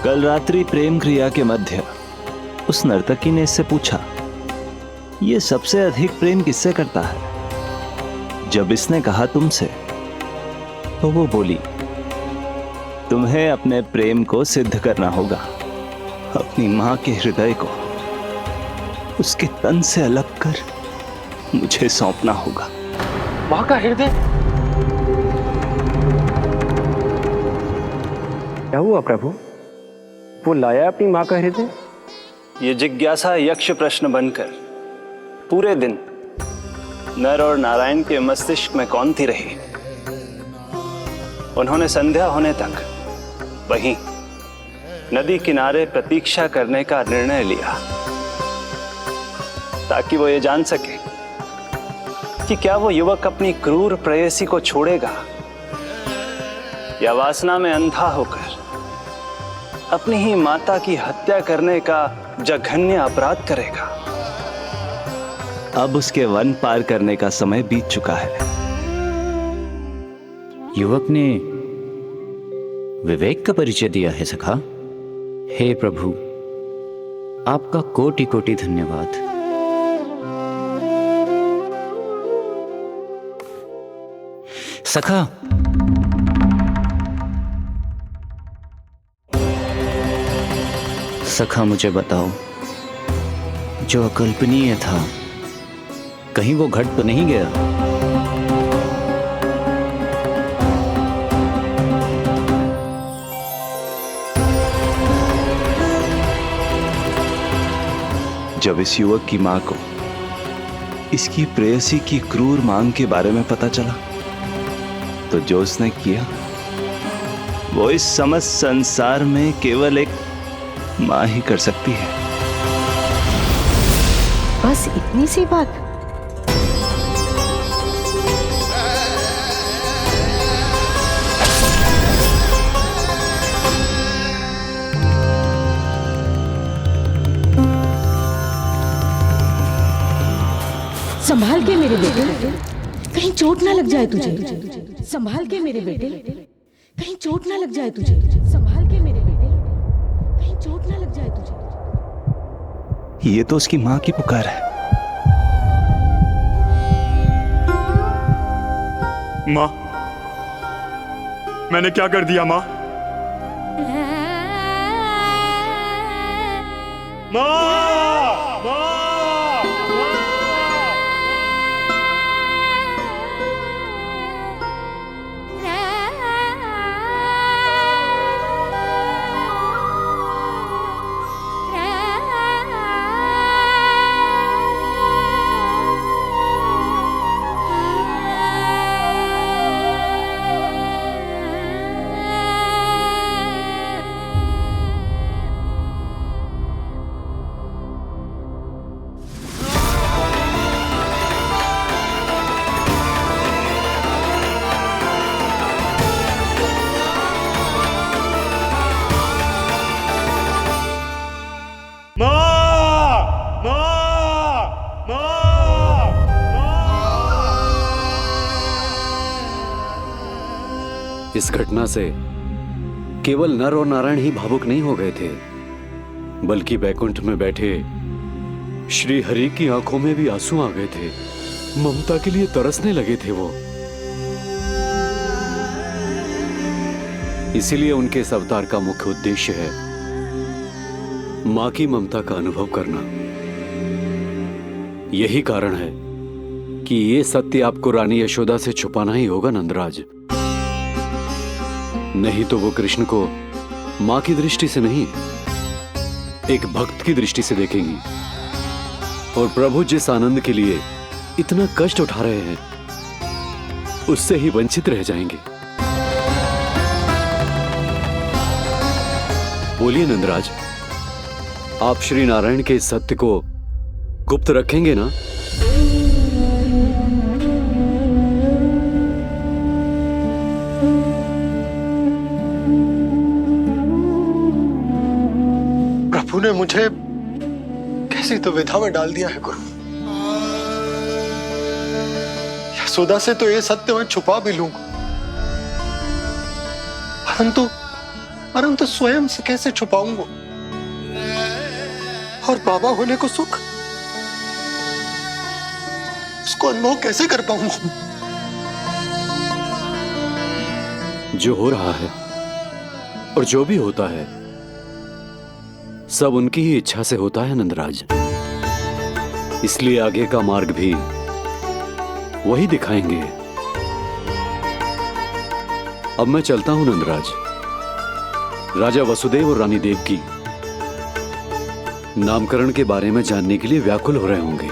[SPEAKER 11] कल रात्रि प्रेम क्रिया के मध्य उस नर्तकी ने इससे पूछा, ये सबसे अधिक प्रेम किससे करता है? जब इसने कहा तुमसे, तो वो बोली, तुम्हें अपने प्रेम को सिद्ध करना होगा। अपनी मां के हृदय को उसके तन से अलग कर मुझे सौंपना होगा।
[SPEAKER 5] मां का हृदय?
[SPEAKER 12] क्या हुआ प्रभु? वो लाया अपनी मां का हृदय?
[SPEAKER 11] ये जिज्ञासा यक्ष प्रश्न बनकर पूरे दिन नर और नारायण के मस्तिष्क में कौंधती रही। उन्होंने संध्या होने तक वहीं नदी किनारे प्रतीक्षा करने का निर्णय लिया ताकि वो ये जान सके कि क्या वो युवक अपनी क्रूर प्रेयसी को छोड़ेगा या वासना में अंधा होकर अपनी ही माता की हत्या करने का जघन्य अपराध करेगा। अब उसके वन पार करने का समय बीत चुका है।
[SPEAKER 14] युवक ने विवेक का परिचय दिया है सखा। हे प्रभु, आपका कोटि कोटि धन्यवाद। सखा, सखा मुझे बताओ, जो अकल्पनीय था कहीं वो घट तो नहीं गया?
[SPEAKER 11] जब इस युवक की मां को इसकी प्रेयसी की क्रूर मांग के बारे में पता चला तो जो उसने किया वो इस समस्त संसार में केवल एक मां ही कर सकती है।
[SPEAKER 2] बस इतनी सी बात?
[SPEAKER 15] संभाल के मेरे बेटे, कहीं चोट ना लग जाए तुझे। संभाल के मेरे बेटे, कहीं चोट ना लग जाए तुझे। संभाल के मेरे बेटे, कहीं चोट ना लग जाए तुझे।
[SPEAKER 11] ये तो उसकी मां की पुकार है।
[SPEAKER 16] मां, मैंने क्या कर दिया मां?
[SPEAKER 9] इस घटना से केवल नर और नारायण ही भावुक नहीं हो गए थे, बल्कि बैकुंठ में बैठे श्री हरि की आंखों में भी आंसू आ गए थे। ममता के लिए तरसने लगे थे वो। इसीलिए उनके इस अवतार का मुख्य उद्देश्य है मां की ममता का अनुभव करना। यही कारण है कि ये सत्य आपको रानी यशोदा से छुपाना ही होगा नंदराज। नहीं तो वो कृष्ण को मां की दृष्टि से नहीं, एक भक्त की दृष्टि से देखेंगी, और प्रभु जिस आनंद के लिए इतना कष्ट उठा रहे हैं उससे ही वंचित रह जाएंगे। बोलिए नंदराज, आप श्री नारायण के इस सत्य को गुप्त रखेंगे ना?
[SPEAKER 5] प्रभु ने मुझे कैसी दुविधा में डाल दिया है गुरु। यशोदा से तो ये सत्य मैं छुपा भी लूंगा, परंतु स्वयं से कैसे छुपाऊंगा? और बाबा होने को सुख, उसको अनुभव कैसे कर पाऊंगा?
[SPEAKER 9] जो हो रहा है और जो भी होता है सब उनकी ही इच्छा से होता है नंदराज। इसलिए आगे का मार्ग भी वही दिखाएंगे। अब मैं चलता हूं नंदराज। राजा वसुदेव और रानी देवकी नामकरण के बारे में जानने के लिए व्याकुल हो रहे होंगे।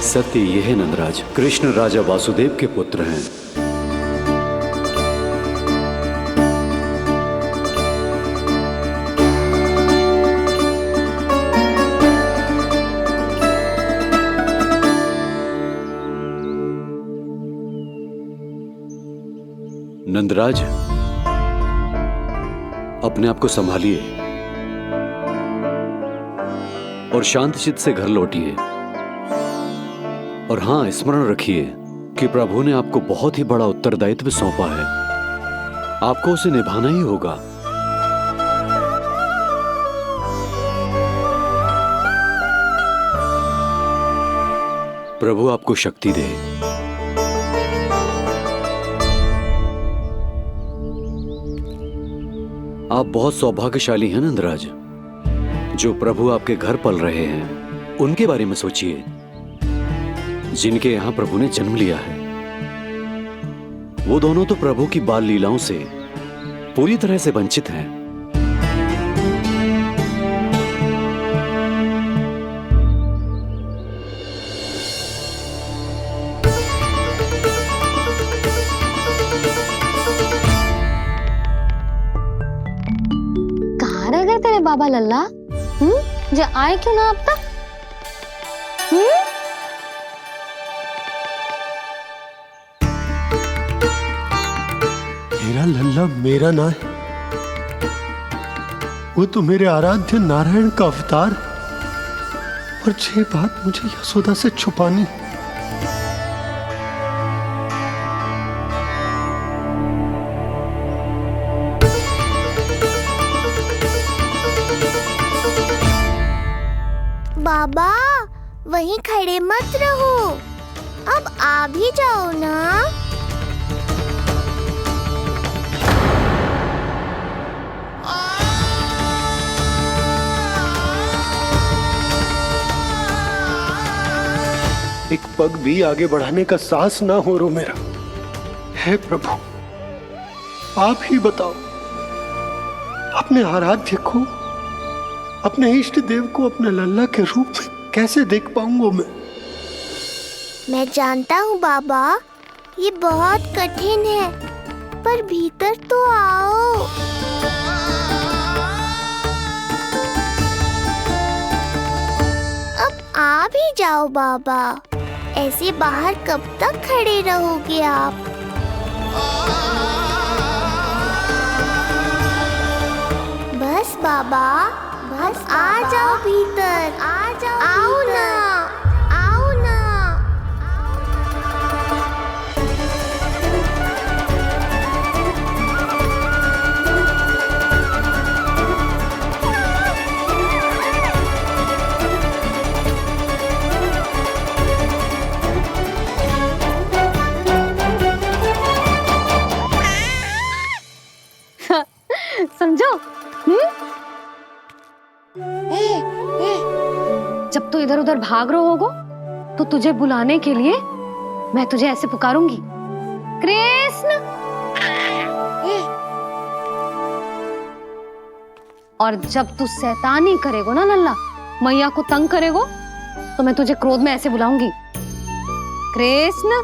[SPEAKER 9] सत्य यह है नंदराज, कृष्ण राजा वासुदेव के पुत्र हैं। नंदराज, अपने आप को संभालिए। और शांत चित्त से घर लौटिए। और हाँ, स्मरण रखिए कि प्रभु ने आपको बहुत ही बड़ा उत्तरदायित्व सौंपा है, आपको उसे निभाना ही होगा। प्रभु आपको शक्ति दे। आप बहुत सौभाग्यशाली हैं नंदराज। जो प्रभु आपके घर पल रहे हैं उनके बारे में सोचिए, जिनके यहां प्रभु ने जन्म लिया है। वो दोनों तो प्रभु की बाल लीलाओं से पूरी तरह से वंचित हैं।
[SPEAKER 4] कहाँ रह गए तेरे बाबा लल्ला? जो आए क्यों ना अब तक?
[SPEAKER 5] मेरा लल्ला मेरा ना है, वो तो मेरे आराध्य नारायण का अवतार, और ये बात मुझे यशोदा से छुपानी।
[SPEAKER 6] बाबा वहीं खड़े मत रहो, अब आ भी जाओ ना।
[SPEAKER 5] एक पग भी आगे बढ़ाने का साहस ना हो रो मेरा। हे प्रभु, आप ही बताओ, अपने आराध्य को, अपने इष्ट देव को अपने लल्ला के रूप में कैसे देख पाऊंगा मैं?
[SPEAKER 6] मैं जानता हूँ बाबा, ये बहुत कठिन है, पर भीतर तो आओ। अब आ भी जाओ बाबा, ऐसे बाहर कब तक खड़े रहोगे आप? बस बाबा, बस आ जाओ भीतर, आ जाओ, आओ ना, आओ ना।
[SPEAKER 4] समझो? जब तू इधर उधर भाग रहा होगा तो तुझे बुलाने के लिए मैं तुझे ऐसे पुकारूंगी, कृष्ण। और जब तू शैतानी करेगो ना लल्ला, मैया को तंग करेगो, तो मैं तुझे क्रोध में ऐसे बुलाऊंगी, कृष्ण।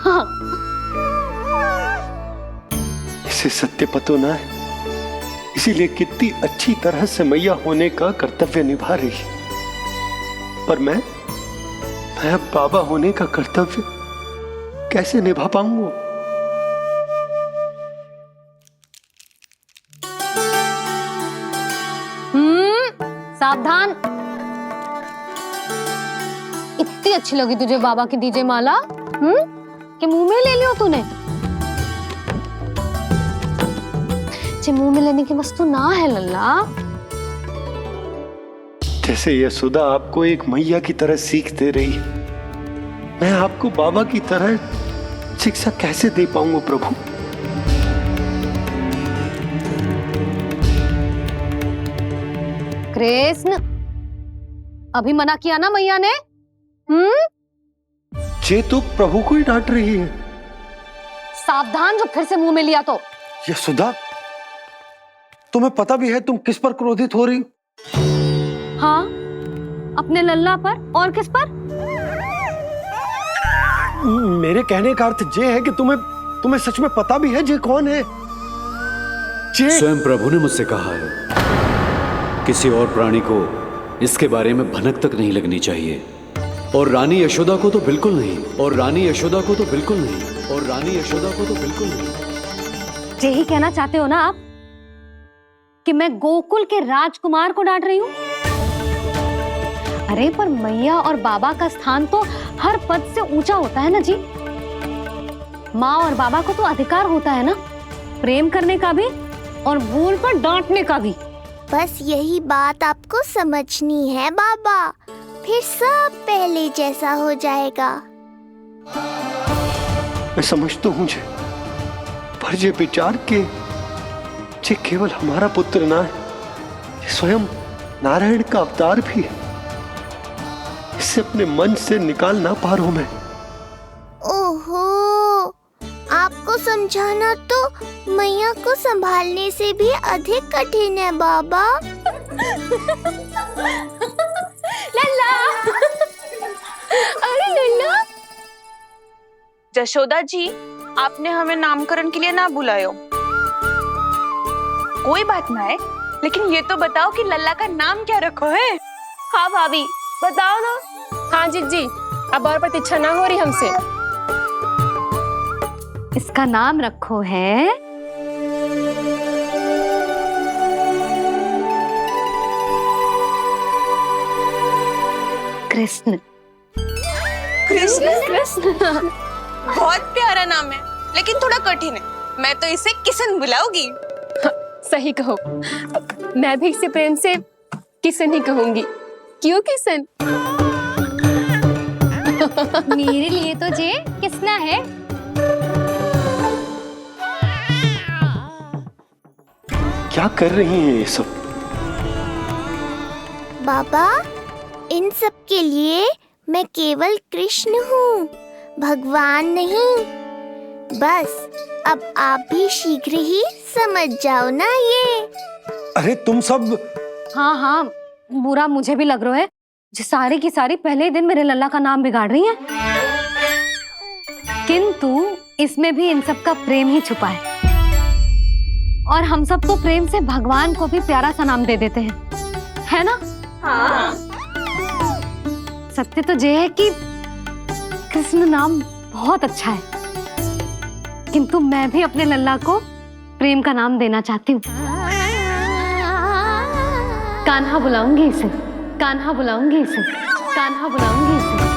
[SPEAKER 4] हाँ।
[SPEAKER 5] इसे सत्य पतो ना है, इसीलिए कितनी अच्छी तरह से मैया होने का कर्तव्य निभा रही है। पर मैं अब बाबा होने का कर्तव्य कैसे निभा पाऊंगा?
[SPEAKER 4] सावधान। इतनी अच्छी लगी तुझे बाबा की दीजे माला, कि मुंह में ले लियो तूने? मुंह में लेने की वस्तु ना है लल्ला।
[SPEAKER 5] जैसे यशोदा आपको एक मैया की तरह सीख दे रही है, मैं आपको बाबा की तरह शिक्षा कैसे दे पाऊंगा प्रभु?
[SPEAKER 4] कृष्ण, अभी मना किया ना मैया ने?
[SPEAKER 5] ये तो प्रभु को ही डांट रही है।
[SPEAKER 4] सावधान, जो फिर से मुंह में लिया तो।
[SPEAKER 5] यशोदा, तुम्हें पता भी है तुम किस पर क्रोधित हो रही?
[SPEAKER 4] हाँ, अपने लल्ला पर। और किस पर?
[SPEAKER 5] मेरे कहने का अर्थ ये है कि तुम्हें सच में पता भी है जे कौन है?
[SPEAKER 9] स्वयं प्रभु ने मुझसे कहा है किसी और प्राणी को इसके बारे में भनक तक नहीं लगनी चाहिए, और रानी यशोदा को तो बिल्कुल नहीं, और रानी यशोदा को तो बिल्कुल नहीं, और रानी यशोदा को तो बिल्कुल नहीं।
[SPEAKER 4] यही कहना चाहते हो ना आप कि मैं गोकुल के राजकुमार को डांट रही हूँ? अरे पर मैया और बाबा का स्थान तो हर पद से ऊंचा होता है ना जी। माँ और बाबा को तो अधिकार होता है ना प्रेम करने का भी और भूल पर डांटने का भी।
[SPEAKER 6] बस यही बात आपको समझनी है बाबा, फिर सब पहले जैसा हो जाएगा।
[SPEAKER 5] मैं समझ तो हूँ जे, पर जे विचार के जे केवल हमारा पुत्र ना है, ये स्वयं नारायण का अवतार भी है, इसे अपने मन से निकाल ना पा रहा हूं मैं।
[SPEAKER 6] ओहो, आपको समझाना तो मैया को संभालने से भी अधिक कठिन है बाबा।
[SPEAKER 10] लल्ला, अरे लल्ला। जशोदा जी, आपने हमें नामकरण के लिए ना बुलायो। कोई बात ना है, लेकिन ये तो बताओ कि लल्ला का नाम क्या रखो है?
[SPEAKER 17] हाँ भाभी बताओ ना। हाँ जी, अब और प्रतीक्षा ना हो रही हमसे।
[SPEAKER 4] इसका नाम रखो है कृष्ण।
[SPEAKER 10] कृष्ण? कृष्ण बहुत प्यारा नाम है, लेकिन थोड़ा कठिन है। मैं तो इसे किशन बुलाऊंगी।
[SPEAKER 17] सही कहो, मैं भी इसे प्रेम से किशन ही कहूंगी। क्यों किशन?
[SPEAKER 4] मेरे लिए तो जे किसना है।
[SPEAKER 5] क्या कर रही हैं ये सब?
[SPEAKER 6] बाबा, इन सब के लिए मैं केवल कृष्ण हूँ, भगवान नहीं। बस अब आप भी शीघ्र ही समझ जाओ ना ये।
[SPEAKER 5] अरे तुम सब।
[SPEAKER 4] हाँ, बुरा मुझे भी लग रहा है, जो सारी की सारी पहले ही दिन मेरे लल्ला का नाम बिगाड़ रही हैं। किंतु इसमें भी इन सब का प्रेम ही छुपा है, और हम सब तो प्रेम से भगवान को भी प्यारा सा नाम दे देते हैं, है ना? हाँ। सत्य तो ये है कि कृष्ण नाम बहुत अच्छा है, किंतु मैं भी अपने लल्ला को प्रेम का नाम देना चाहती हूँ। कान्हा बुलाऊंगी इसे, कान्हा बुलाऊंगी इसे, कान्हा बुलाऊंगी इसे।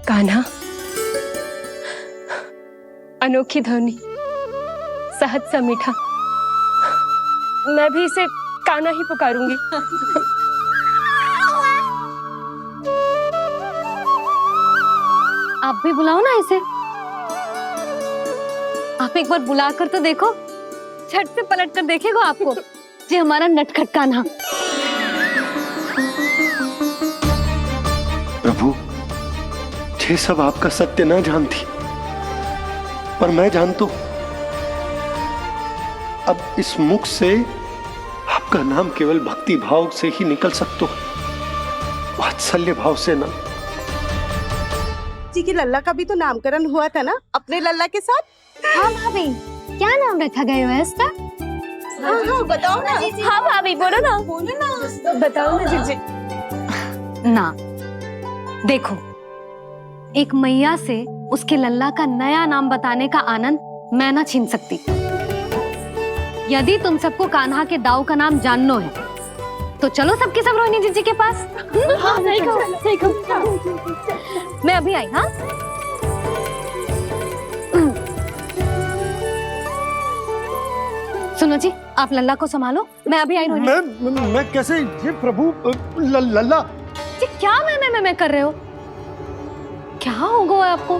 [SPEAKER 17] कान्हा, अनोखी ध्वनि, सहज सा मीठा, मैं भी इसे कान्हा ही पुकारूंगी।
[SPEAKER 4] आप भी बुलाओ ना इसे। आप एक बार बुला कर तो देखो, झट से पलट कर देखेगा आपको ये हमारा नटखट कान्हा।
[SPEAKER 5] प्रभु, ये सब आपका सत्य न जानती, पर मैं जानता हूं। अब इस मुख से आपका नाम केवल भक्ति भाव से ही निकल सकता है, वात्सल्य भाव से ना।
[SPEAKER 18] जी की लल्ला का भी तो नामकरण हुआ था ना अपने लल्ला के साथ।
[SPEAKER 4] हाँ भाभी, क्या नाम रखा गया है इसका?
[SPEAKER 18] हाँ, बताओ ना।
[SPEAKER 17] हाँ भाभी, बोलो ना, बताओ ना जीजी।
[SPEAKER 4] ना, देखो, एक मैया से उसके लल्ला का नया नाम बताने का आनंद मैं ना छीन सकती। यदि तुम सबको कान्हा के दाऊ का नाम जानना है तो चलो सबके सब रोहिणी जीजी के पास।
[SPEAKER 17] हाँ, सही कहो।
[SPEAKER 4] मैं अभी आई। हाँ, सुनो जी, आप लल्ला को संभालो, मैं अभी आई।
[SPEAKER 5] मैं कैसे? ये प्रभु लल्ला
[SPEAKER 4] जी, क्या मैं कर रहे हो? क्या हो गया आपको?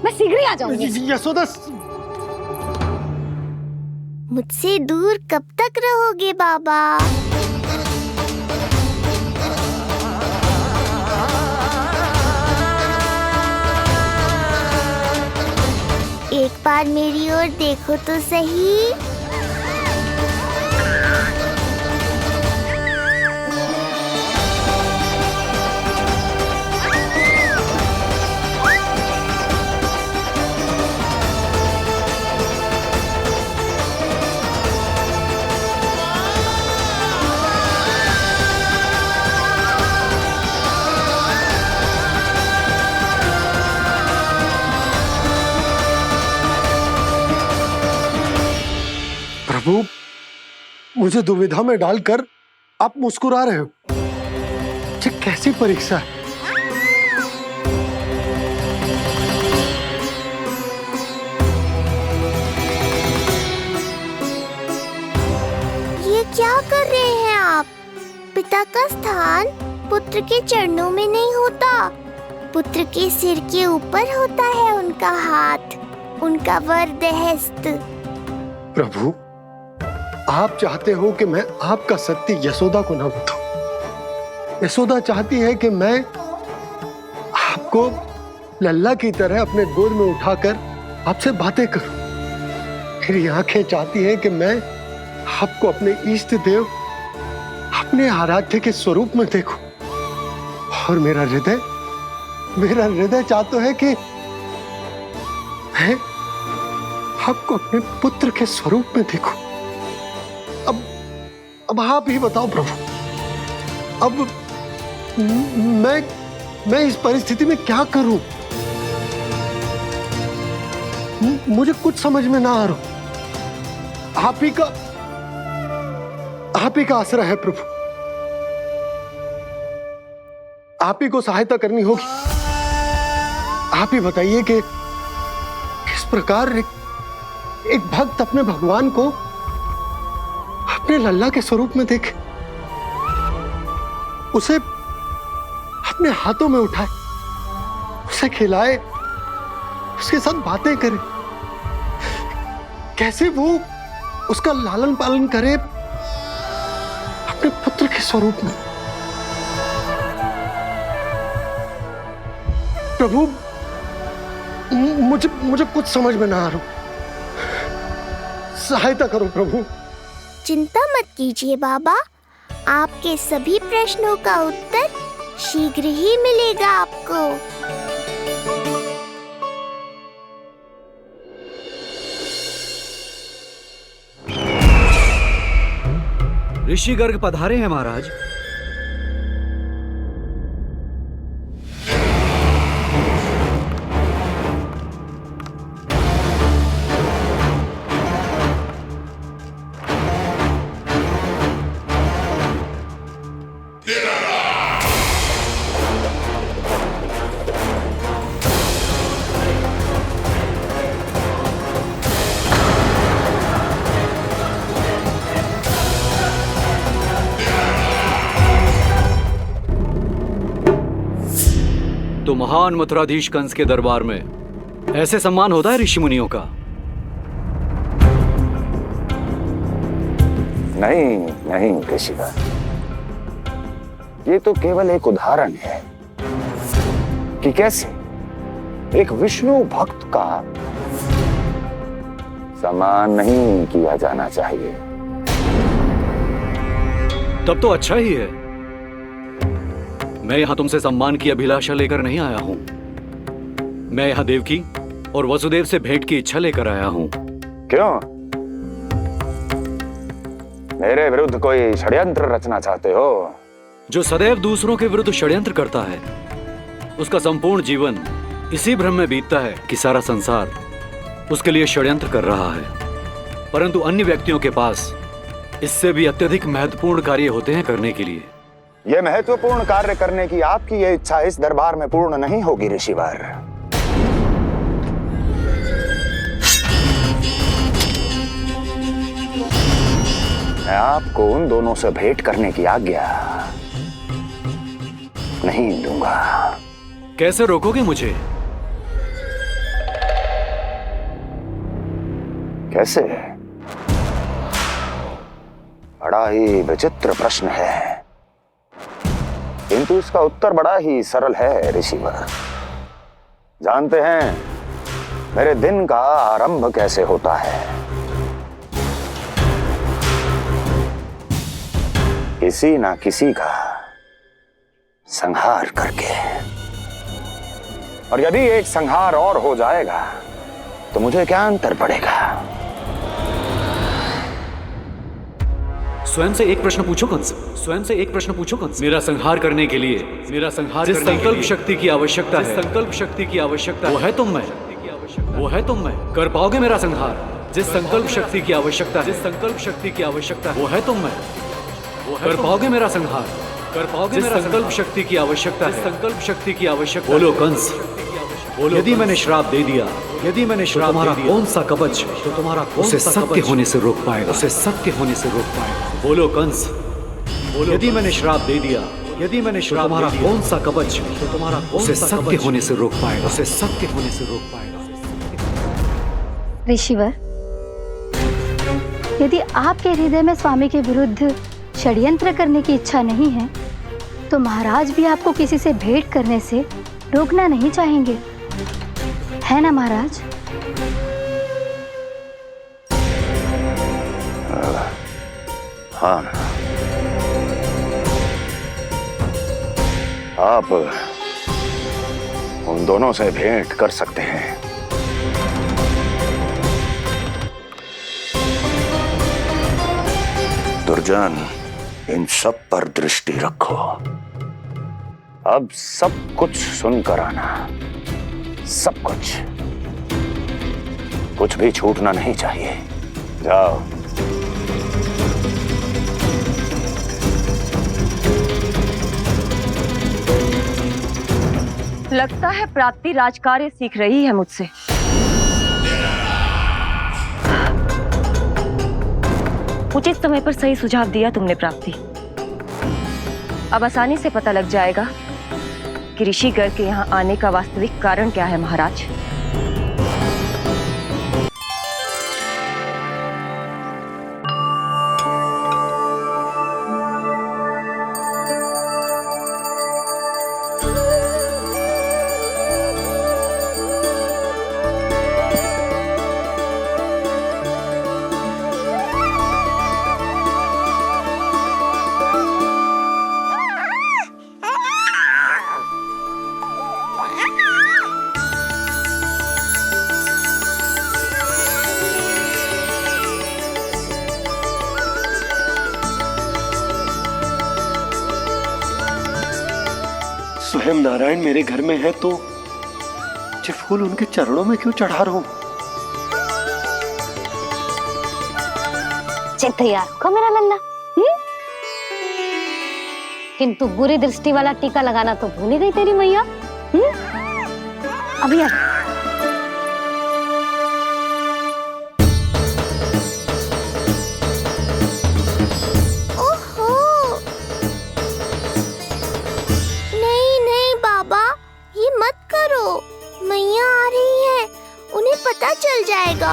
[SPEAKER 4] मैं शीघ्र ही आ जाऊंगी।
[SPEAKER 5] यशोदा,
[SPEAKER 6] मुझसे दूर कब तक रहोगे बाबा? एक बार मेरी ओर देखो तो सही।
[SPEAKER 5] मुझे दुविधा में डालकर आप मुस्कुरा रहे हो। ये कैसी परीक्षा है?
[SPEAKER 6] ये क्या कर रहे हैं आप? पिता का स्थान पुत्र के चरणों में नहीं होता, पुत्र के सिर के ऊपर होता है उनका हाथ, उनका वरदहस्त।
[SPEAKER 5] प्रभु, आप चाहते हो कि मैं आपका सत्य यशोदा को न बताऊं। यशोदा चाहती है कि मैं आपको लल्ला की तरह अपने गोद में उठाकर आपसे बातें करूं। मेरी आंखें चाहती हैं कि मैं आपको अपने इष्ट देव, अपने आराध्य के स्वरूप में देखूं। और मेरा हृदय चाहता है कि मैं आपको अपने पुत्र के स्वरूप में देखूं। अब आप ही बताओ प्रभु, अब मैं इस परिस्थिति में क्या करूं? मुझे कुछ समझ में ना आ रहा। आप ही का आसरा है प्रभु, आप ही को सहायता करनी होगी। आप ही बताइए कि किस प्रकार एक भक्त अपने भगवान को अपने लल्ला के स्वरूप में देखे, उसे अपने हाथों में उठाए, उसे खिलाए, उसके साथ बातें करे, कैसे वो उसका लालन पालन करे अपने पुत्र के स्वरूप में। प्रभु, मुझे कुछ समझ में ना आ रहा। सहायता करो प्रभु।
[SPEAKER 6] चिंता मत कीजिए बाबा, आपके सभी प्रश्नों का उत्तर शीघ्र ही मिलेगा आपको।
[SPEAKER 9] ऋषि गर्ग पधारे हैं महाराज। तो महान मथुराधीश कंस के दरबार में ऐसे सम्मान होता है ऋषि मुनियों का?
[SPEAKER 3] नहीं ऋषिवर, ये तो केवल एक उदाहरण है कि कैसे एक विष्णु भक्त का सम्मान नहीं किया जाना चाहिए।
[SPEAKER 9] तब तो अच्छा ही है। मैं यहां तुमसे सम्मान की अभिलाषा लेकर नहीं आया हूं। मैं यहां देवकी और वसुदेव से भेंट की इच्छा लेकर आया हूं।
[SPEAKER 3] क्यों? मेरे विरुद्ध कोई षड्यंत्र रचना चाहते हो?
[SPEAKER 9] जो सदैव दूसरों के विरुद्ध षड्यंत्र करता है, उसका संपूर्ण जीवन इसी भ्रम में बीतता है कि सारा संसार उसके लिए षड्यंत्र कर रहा है। परंतु अन्य व्यक्तियों के पास इससे भी अत्यधिक महत्वपूर्ण कार्य होते हैं करने के लिए।
[SPEAKER 3] यह महत्वपूर्ण कार्य करने की आपकी यह इच्छा इस दरबार में पूर्ण नहीं होगी ऋषिवर। मैं आपको उन दोनों से भेंट करने की आज्ञा नहीं दूंगा।
[SPEAKER 9] कैसे रोकोगे मुझे?
[SPEAKER 3] कैसे? बड़ा ही विचित्र प्रश्न है, किंतु इसका उत्तर बड़ा ही सरल है ऋषिवर। जानते हैं मेरे दिन का आरंभ कैसे होता है? किसी ना किसी का संहार करके। और यदि एक संहार और हो जाएगा तो मुझे क्या अंतर पड़ेगा?
[SPEAKER 9] स्वयं से एक प्रश्न पूछो कंस। स्वयं से एक प्रश्न पूछो कंस। मेरा संहार करने के लिए, जिस संकल्प शक्ति की आवश्यकता है, संकल्प शक्ति की आवश्यकता वो है तुम में। कर पाओगे मेरा संहार? जिस संकल्प शक्ति की आवश्यकता है, जिस संकल्प शक्ति की आवश्यकता है, वो है तुम में। वो कर पाओगे मेरा संहार? कर पाओगे मेरा संकल्प शक्ति की आवश्यकता है, संकल्प शक्ति की आवश्यकता। बोलो कंस, बोलो। यदि मैंने श्राप दे दिया, यदि मैंने श्राप दे दिया, कौन सा कवच तो तुम्हारा उसे सत्य होने से रोक पाएगा? उसे सत्य होने से रोक पाएगा। बोलो कंस, बोलो। यदि मैंने श्राप दे दिया, यदि मैंने श्राप, तुम्हारा कौन सा कवच तो तुम्हारा उसे सत्य होने से रोक पाएगा? उसे सत्य होने से रोक पाएगा।
[SPEAKER 19] ऋषिवर, यदि आपके हृदय में स्वामी के विरुद्ध षड्यंत्र करने की इच्छा नहीं है, तो महाराज भी आपको किसी से भेंट करने से रोकना नहीं चाहेंगे, है ना महाराज?
[SPEAKER 1] हाँ, आप उन दोनों से भेंट कर सकते हैं। दुर्जन, इन सब पर दृष्टि रखो। अब सब कुछ सुनकर आना, सब कुछ भी छूटना नहीं चाहिए। जाओ।
[SPEAKER 2] लगता है प्राप्ति राजकार्य सीख रही है मुझसे। उचित समय पर सही सुझाव दिया तुमने प्राप्ति। अब आसानी से पता लग जाएगा कि ऋषिगढ़ के यहाँ आने का वास्तविक कारण क्या है महाराज।
[SPEAKER 5] स्वयं नारायण मेरे घर में है तो ये फूल उनके चरणों में क्यों चढ़ा रहा हूं?
[SPEAKER 4] तैयार को मेरा लल्ला। किंतु बुरी दृष्टि वाला टीका लगाना तो भूल ही गई तेरी मैया। अभी आ।
[SPEAKER 6] मैया आ रही है, उन्हें पता चल जाएगा।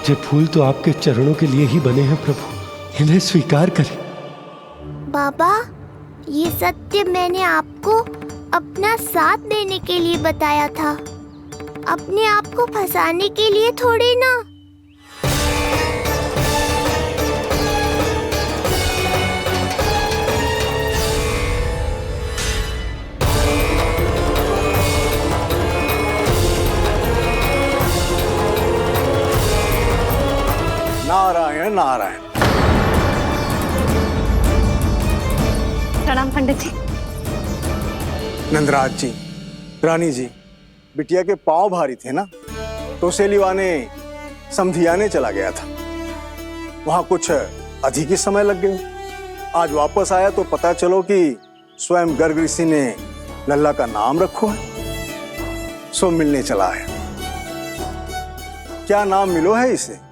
[SPEAKER 5] ये फूल तो आपके चरणों के लिए ही बने हैं प्रभु, इन्हें स्वीकार करें।
[SPEAKER 6] बाबा, ये सत्य मैंने आपको अपना साथ देने के लिए बताया था, अपने आप को फंसाने के लिए थोड़ी ना।
[SPEAKER 20] नारायण नारायण।
[SPEAKER 4] प्रणाम पंडित जी।
[SPEAKER 20] नंदराज जी, रानी जी, बिटिया के पांव भारी थे ना, तो सेलिवाने समधियाने चला गया था, वहां कुछ अधिक ही समय लग गया। आज वापस आया तो पता चलो कि स्वयं गर्ग ऋषि ने लल्ला का नाम रखो है, सो मिलने चला है। क्या नाम मिलो है इसे?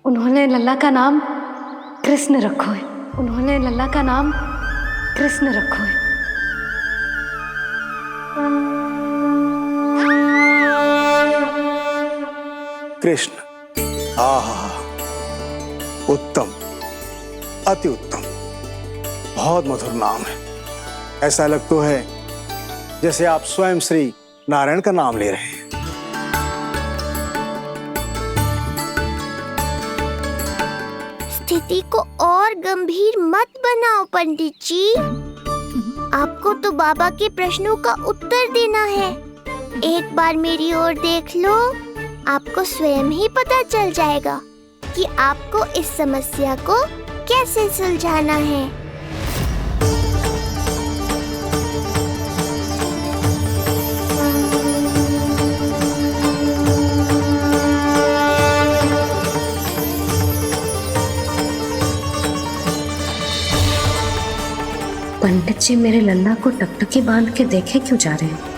[SPEAKER 4] उन्होंने लल्ला का नाम कृष्ण रखो है। उन्होंने लल्ला का नाम कृष्ण रखो है।
[SPEAKER 20] कृष्ण। आहा, उत्तम, अति उत्तम, बहुत मधुर नाम है। ऐसा लगता है जैसे आप स्वयं श्री नारायण का नाम ले रहे हैं।
[SPEAKER 6] स्थिति को और गंभीर मत बनाओ पंडित जी। आपको तो बाबा के प्रश्नों का उत्तर देना है। एक बार मेरी ओर देख लो, आपको स्वयं ही पता चल जाएगा कि आपको इस समस्या को कैसे सुलझाना है।
[SPEAKER 4] पंडित जी मेरे लल्ला को टकटकी बांध के देखे क्यों जा रहे हैं?